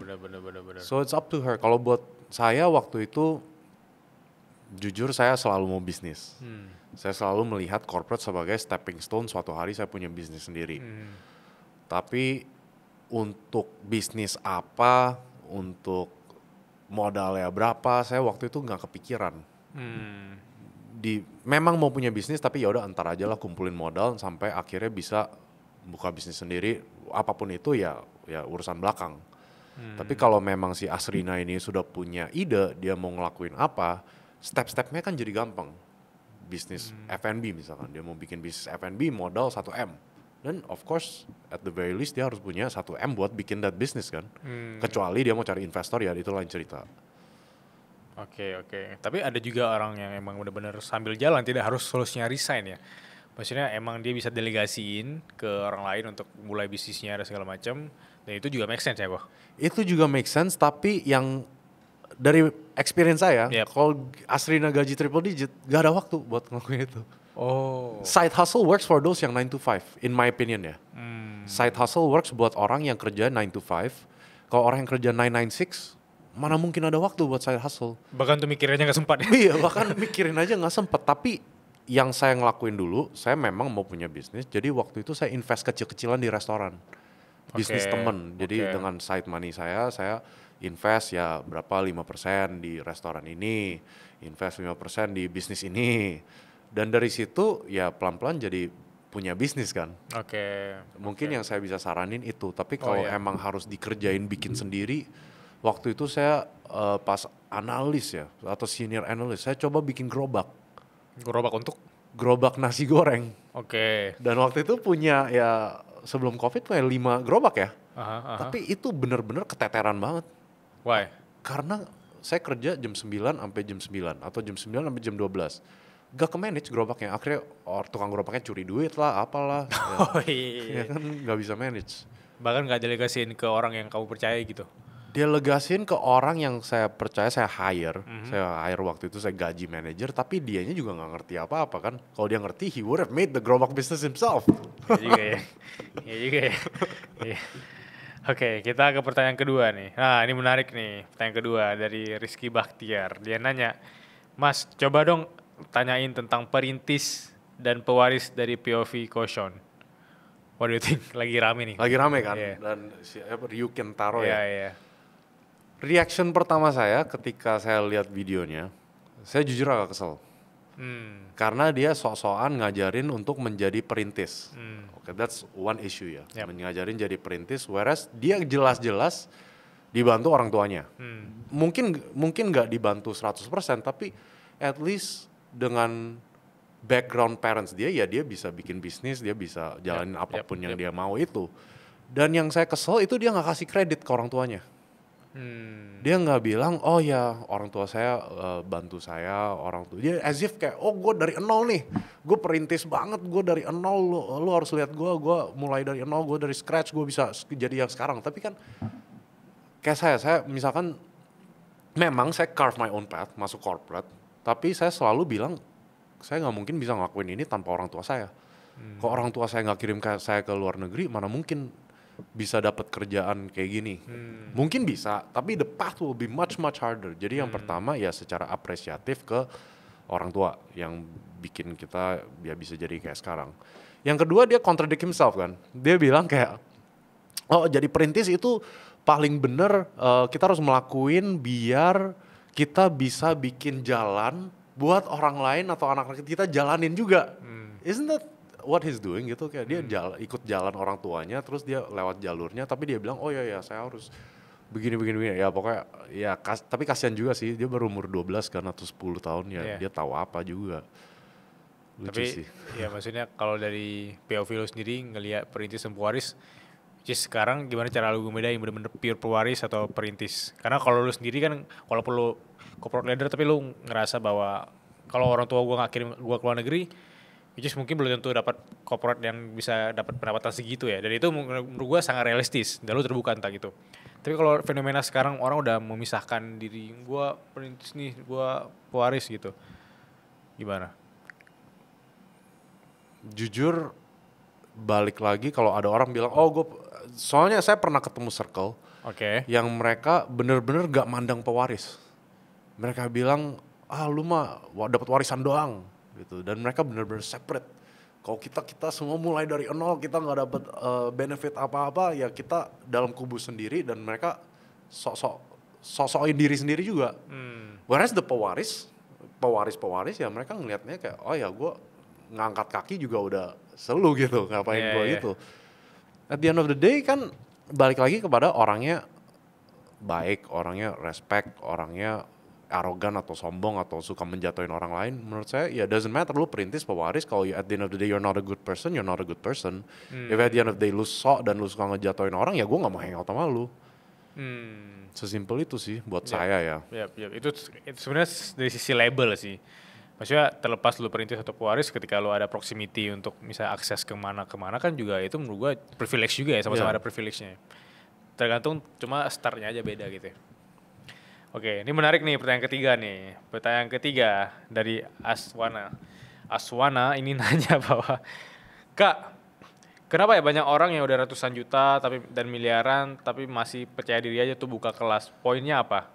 So it's up to her. Kalau buat saya waktu itu, jujur saya selalu mau bisnis. Saya selalu melihat corporate sebagai stepping stone, suatu hari saya punya bisnis sendiri. Tapi untuk bisnis apa, untuk modalnya berapa, saya waktu itu nggak kepikiran. Memang mau punya bisnis, tapi ya udah entar aja lah kumpulin modal sampai akhirnya bisa buka bisnis sendiri. Apapun itu ya urusan belakang. Tapi kalau memang si Asrina ini sudah punya ide, dia mau ngelakuin apa, step-stepnya kan jadi gampang. Bisnis F&B misalkan, dia mau bikin bisnis F&B modal 1M. Dan of course at the very least dia harus punya 1M buat bikin that business kan. Kecuali dia mau cari investor, ya itu lain cerita. Oke. Tapi ada juga orang yang emang benar-benar sambil jalan, tidak harus solusinya resign ya. Maksudnya emang dia bisa delegasiin ke orang lain untuk mulai bisnisnya dan segala macam. Dan itu juga make sense ya kok. Itu juga make sense, tapi yang dari experience saya, kalau Asrina gaji triple digit, gak ada waktu buat ngelakuin itu. Side hustle works for those yang 9 to 5, in my opinion ya. Side hustle works buat orang yang kerja 9 to 5. Kalau orang yang kerja 996, mana mungkin ada waktu buat side hustle. Bahkan tuh mikirin aja gak sempat ya? Iya, bahkan mikirin aja gak sempat. Tapi yang saya ngelakuin dulu, saya memang mau punya bisnis. Jadi waktu itu saya invest kecil-kecilan di restoran. Bisnis temen. Jadi dengan side money saya invest ya berapa 5% di restoran ini, invest 5% di bisnis ini. Dan dari situ ya pelan-pelan jadi punya bisnis kan. Mungkin yang saya bisa saranin itu. Tapi kalau emang harus dikerjain bikin sendiri, waktu itu saya pas analis ya atau senior analis, saya coba bikin gerobak. Gerobak untuk? Gerobak nasi goreng. Dan waktu itu punya ya sebelum COVID punya 5 gerobak ya. Tapi itu bener-bener keteteran banget. Why? Karena saya kerja jam 9 sampai jam 9 atau jam 9 sampai jam 12. Gak ke-manage gerobaknya. Akhirnya tukang gerobaknya curi duit lah, apalah. Ya kan gak bisa manage. Bahkan gak delegasiin ke orang yang kamu percaya gitu? Delegasiin ke orang yang saya percaya, saya hire. Saya hire waktu itu, saya gaji manager. Tapi dianya juga gak ngerti apa-apa kan. Kalau dia ngerti, he would have made the gerobak business himself. Iya juga ya. Oke, kita ke pertanyaan kedua nih. Nah, ini menarik nih. Pertanyaan kedua dari Rizky Bakhtiar. Dia nanya, Mas, coba dong tanyain tentang perintis dan pewaris dari POV Koshon. What do you think? Lagi rame nih. Lagi rame kan? Dan Ryu Kentaro ya. Iya. Reaction pertama saya ketika saya lihat videonya, saya jujur agak kesel. Karena dia sok-sokan ngajarin untuk menjadi perintis. Oke, that's one issue ya. Yep. Ngajarin jadi perintis, whereas dia jelas-jelas dibantu orang tuanya. Mungkin nggak dibantu 100%, tapi at least dengan background parents dia, ya dia bisa bikin bisnis, dia bisa jalanin apapun yang dia mau itu. Dan yang saya kesel itu dia nggak kasih kredit ke orang tuanya. Dia nggak bilang, oh ya orang tua saya bantu saya, orang tua dia as if kayak, oh gue dari nol nih, gue perintis banget, gue dari nol, lu harus lihat gue mulai dari nol, gue dari scratch, gue bisa jadi yang sekarang. Tapi kan kayak saya misalkan memang saya carve my own path masuk corporate, tapi saya selalu bilang saya nggak mungkin bisa ngelakuin ini tanpa orang tua saya. Kalau orang tua saya nggak kirim saya ke luar negeri, mana mungkin bisa dapat kerjaan kayak gini. Mungkin bisa, tapi the path will be much harder. Jadi yang pertama ya secara apresiatif ke orang tua yang bikin kita ya bisa jadi kayak sekarang. Yang kedua dia contradict himself kan. Dia bilang kayak, oh jadi perintis itu paling bener kita harus ngelakuin biar kita bisa bikin jalan buat orang lain atau anak-anak kita jalanin juga. Isn't that what he's doing gitu, kayak dia ikut jalan orang tuanya terus dia lewat jalurnya, tapi dia bilang oh ya saya harus begini ya pokoknya ya tapi kasihan juga sih dia baru umur 12 kan atau 10 tahun ya dia tahu apa juga. Lucu tapi sih. Ya maksudnya kalau dari POV lu sendiri ngelihat perintis dan pewaris, sekarang gimana cara lu bedain bener-bener pure pewaris atau perintis? Karena kalau lu sendiri kan walaupun lu corporate leader tapi lu ngerasa bahwa kalau orang tua gua nggak kirim gua ke luar negeri, mungkin belum tentu dapat corporate yang bisa dapat pendapatan segitu ya. Dan itu menurut gue sangat realistis. Dan lu terbuka entah gitu. Tapi kalau fenomena sekarang orang udah memisahkan diri, gue perintis nih, gue pewaris gitu. Gimana? Jujur balik lagi kalau ada orang bilang, soalnya saya pernah ketemu circle yang mereka bener-bener gak mandang pewaris. Mereka bilang, lu mah dapat warisan doang. Gitu. Dan mereka benar-benar separate. Kalau kita semua mulai dari nol, kita nggak dapat benefit apa-apa, ya kita dalam kubu sendiri dan mereka sok-sokin diri sendiri juga. Whereas the pewaris ya mereka ngelihatnya kayak oh ya gue ngangkat kaki juga udah selu gitu, ngapain gue gitu. At the end of the day kan balik lagi kepada orangnya baik, orangnya respect, orangnya arogan atau sombong atau suka menjatuhin orang lain. Menurut saya ya doesn't matter lu perintis pewaris, kalau at the end of the day you're not a good person, you're not a good person. If at the end of the day lu sok dan lu suka ngejatuhin orang, ya gue gak mau hangout sama lu. Sesimpel itu sih buat saya ya. Itu sebenarnya dari sisi label sih. Maksudnya terlepas lu perintis atau pewaris, ketika lu ada proximity untuk misalnya akses kemana kan juga itu menurut gue privilege juga ya, sama-sama ada privilege-nya. Tergantung cuma startnya aja beda gitu ya. Oke, ini menarik nih pertanyaan ketiga nih. Pertanyaan ketiga dari Aswana. Aswana ini nanya bahwa, Kak, kenapa ya banyak orang yang udah ratusan juta dan miliaran tapi masih percaya diri aja tuh buka kelas? Poinnya apa?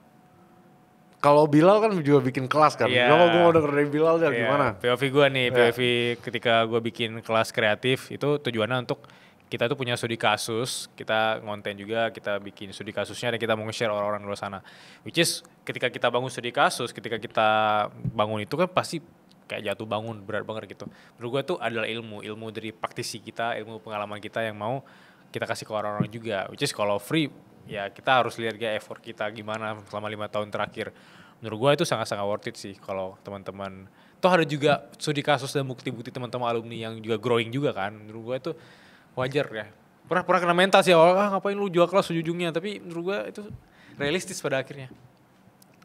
Kalau Bilal kan juga bikin kelas kan. Kalau gue mau denger dari Bilal gimana? POV gue nih, POV ketika gue bikin kelas kreatif itu tujuannya untuk kita tuh punya studi kasus, kita ngonten juga, kita bikin studi kasusnya dan kita mau nge-share orang-orang di luar sana. Which is ketika kita bangun studi kasus, ketika kita bangun itu kan pasti kayak jatuh bangun, berat banget gitu. Menurut gue tuh adalah ilmu dari praktisi kita, ilmu pengalaman kita yang mau kita kasih ke orang-orang juga. Which is kalau free, ya kita harus lihat kayak effort kita gimana selama 5 tahun terakhir. Menurut gue itu sangat-sangat worth it sih kalau teman-teman. Toh ada juga studi kasus dan bukti-bukti teman-teman alumni yang juga growing juga kan. Menurut gue itu wajar ya. Pernah kena mental sih awal, ngapain lu jual kelas ujung-ujungnya, tapi menurut gue itu realistis pada akhirnya.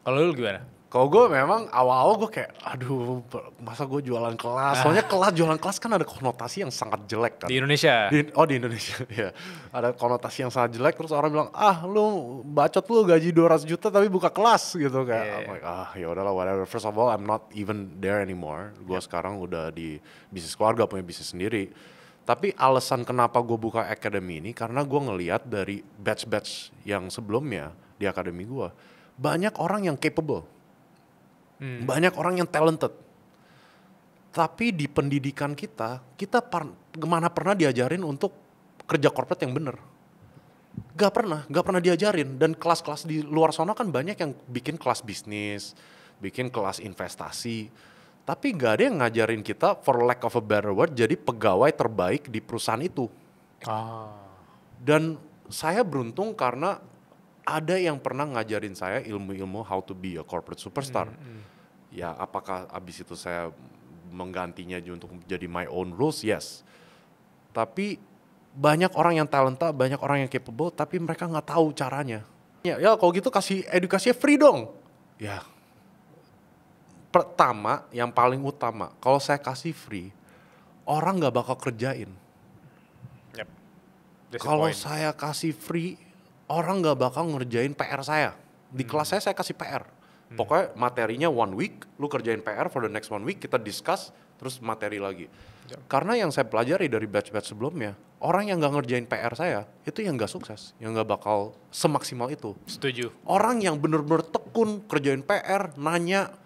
Kalau lu gimana? Kalau gue memang awal-awal gue kayak aduh masa gue jualan kelas. Soalnya jualan kelas kan ada konotasi yang sangat jelek kan. Di Indonesia? Di Indonesia ya. Ada konotasi yang sangat jelek, terus orang bilang lu bacot lu gaji 200 juta tapi buka kelas gitu kayak. I'm like ya udahlah whatever. First of all I'm not even there anymore. Gue sekarang udah di bisnis keluarga, punya bisnis sendiri. Tapi alasan kenapa gue buka academy ini karena gue ngelihat dari batch-batch yang sebelumnya di academy gue, banyak orang yang capable, banyak orang yang talented. Tapi di pendidikan kita mana pernah diajarin untuk kerja corporate yang bener. Gak pernah diajarin. Dan kelas-kelas di luar sana kan banyak yang bikin kelas bisnis, bikin kelas investasi. Tapi gak ada yang ngajarin kita, for lack of a better word, jadi pegawai terbaik di perusahaan itu. Dan saya beruntung karena ada yang pernah ngajarin saya ilmu-ilmu how to be a corporate superstar. Ya apakah abis itu saya menggantinya untuk jadi my own rules? Yes. Tapi banyak orang yang talenta, banyak orang yang capable, tapi mereka nggak tahu caranya. Ya kalau gitu kasih edukasinya free dong. Ya, pertama, yang paling utama, kalau saya kasih free, orang nggak bakal kerjain. Kalau saya kasih free, orang nggak bakal ngerjain PR saya. Di kelas saya kasih PR. Pokoknya materinya 1 week, lu kerjain PR for the next 1 week, kita discuss, terus materi lagi. Karena yang saya pelajari dari batch-batch sebelumnya, orang yang nggak ngerjain PR saya, itu yang nggak sukses, yang nggak bakal semaksimal itu. Setuju. Orang yang bener-bener tekun, kerjain PR, nanya,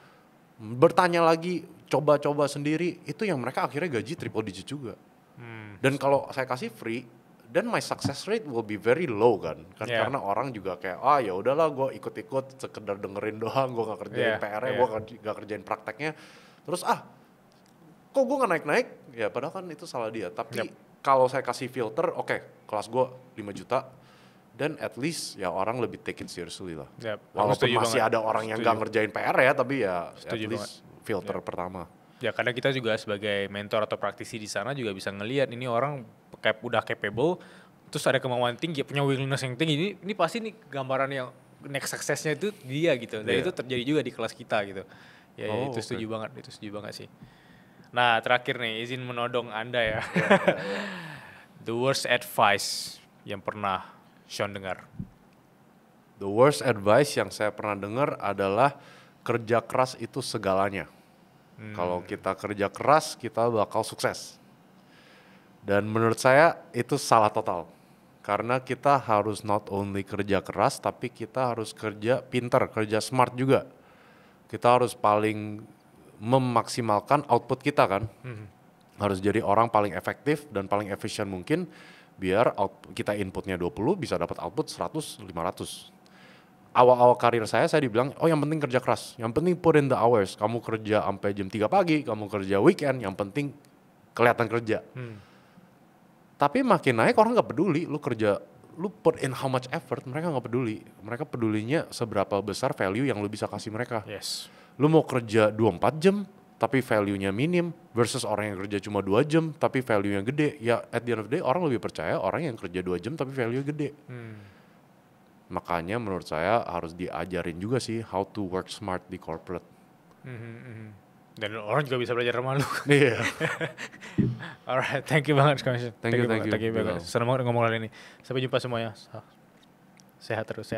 bertanya lagi, coba-coba sendiri, itu yang mereka akhirnya gaji triple digit juga. Dan kalau saya kasih free, then my success rate will be very low kan karena orang juga kayak ya udahlah gue ikut-ikut sekedar dengerin doang, gue gak kerjain PR-nya, gue gak kerjain prakteknya, terus kok gue gak naik-naik, ya padahal kan itu salah dia. Tapi kalau saya kasih filter, oke, kelas gue 5 juta, dan at least ya orang lebih take it seriously lah. Walaupun masih ada orang yang gak ngerjain PR ya, tapi ya at least filter pertama. Ya karena kita juga sebagai mentor atau praktisi di sana juga bisa ngelihat ini orang udah capable, terus ada kemauan tinggi, punya willingness yang tinggi. Ini pasti nih gambaran yang next success-nya itu dia gitu. Dan itu terjadi juga di kelas kita gitu. Itu setuju banget sih. Nah terakhir nih, izin menodong Anda ya. The worst advice yang pernah Sean dengar. The worst advice yang saya pernah dengar adalah kerja keras itu segalanya. Kalau kita kerja keras, kita bakal sukses. Dan menurut saya itu salah total. Karena kita harus not only kerja keras, tapi kita harus kerja pintar, kerja smart juga. Kita harus paling memaksimalkan output kita kan. Harus jadi orang paling efektif dan paling efisien mungkin, biar kita inputnya 20, bisa dapat output 100, 500. Awal-awal karir saya dibilang, yang penting kerja keras, yang penting put in the hours. Kamu kerja sampai jam 3 pagi, kamu kerja weekend, yang penting kelihatan kerja. Tapi makin naik orang gak peduli, lu put in how much effort, mereka gak peduli. Mereka pedulinya seberapa besar value yang lu bisa kasih mereka. Lu mau kerja 24 jam, tapi value-nya minim, versus orang yang kerja cuma 2 jam, tapi value-nya gede. Ya at the end of the day, orang lebih percaya orang yang kerja 2 jam, tapi value gede. Makanya menurut saya harus diajarin juga sih how to work smart di corporate. Dan orang juga bisa belajar sama lu. Iya. Alright, thank you banget. Thank you. Senang banget ngomong kali ini. Sampai jumpa semuanya. Sehat terus.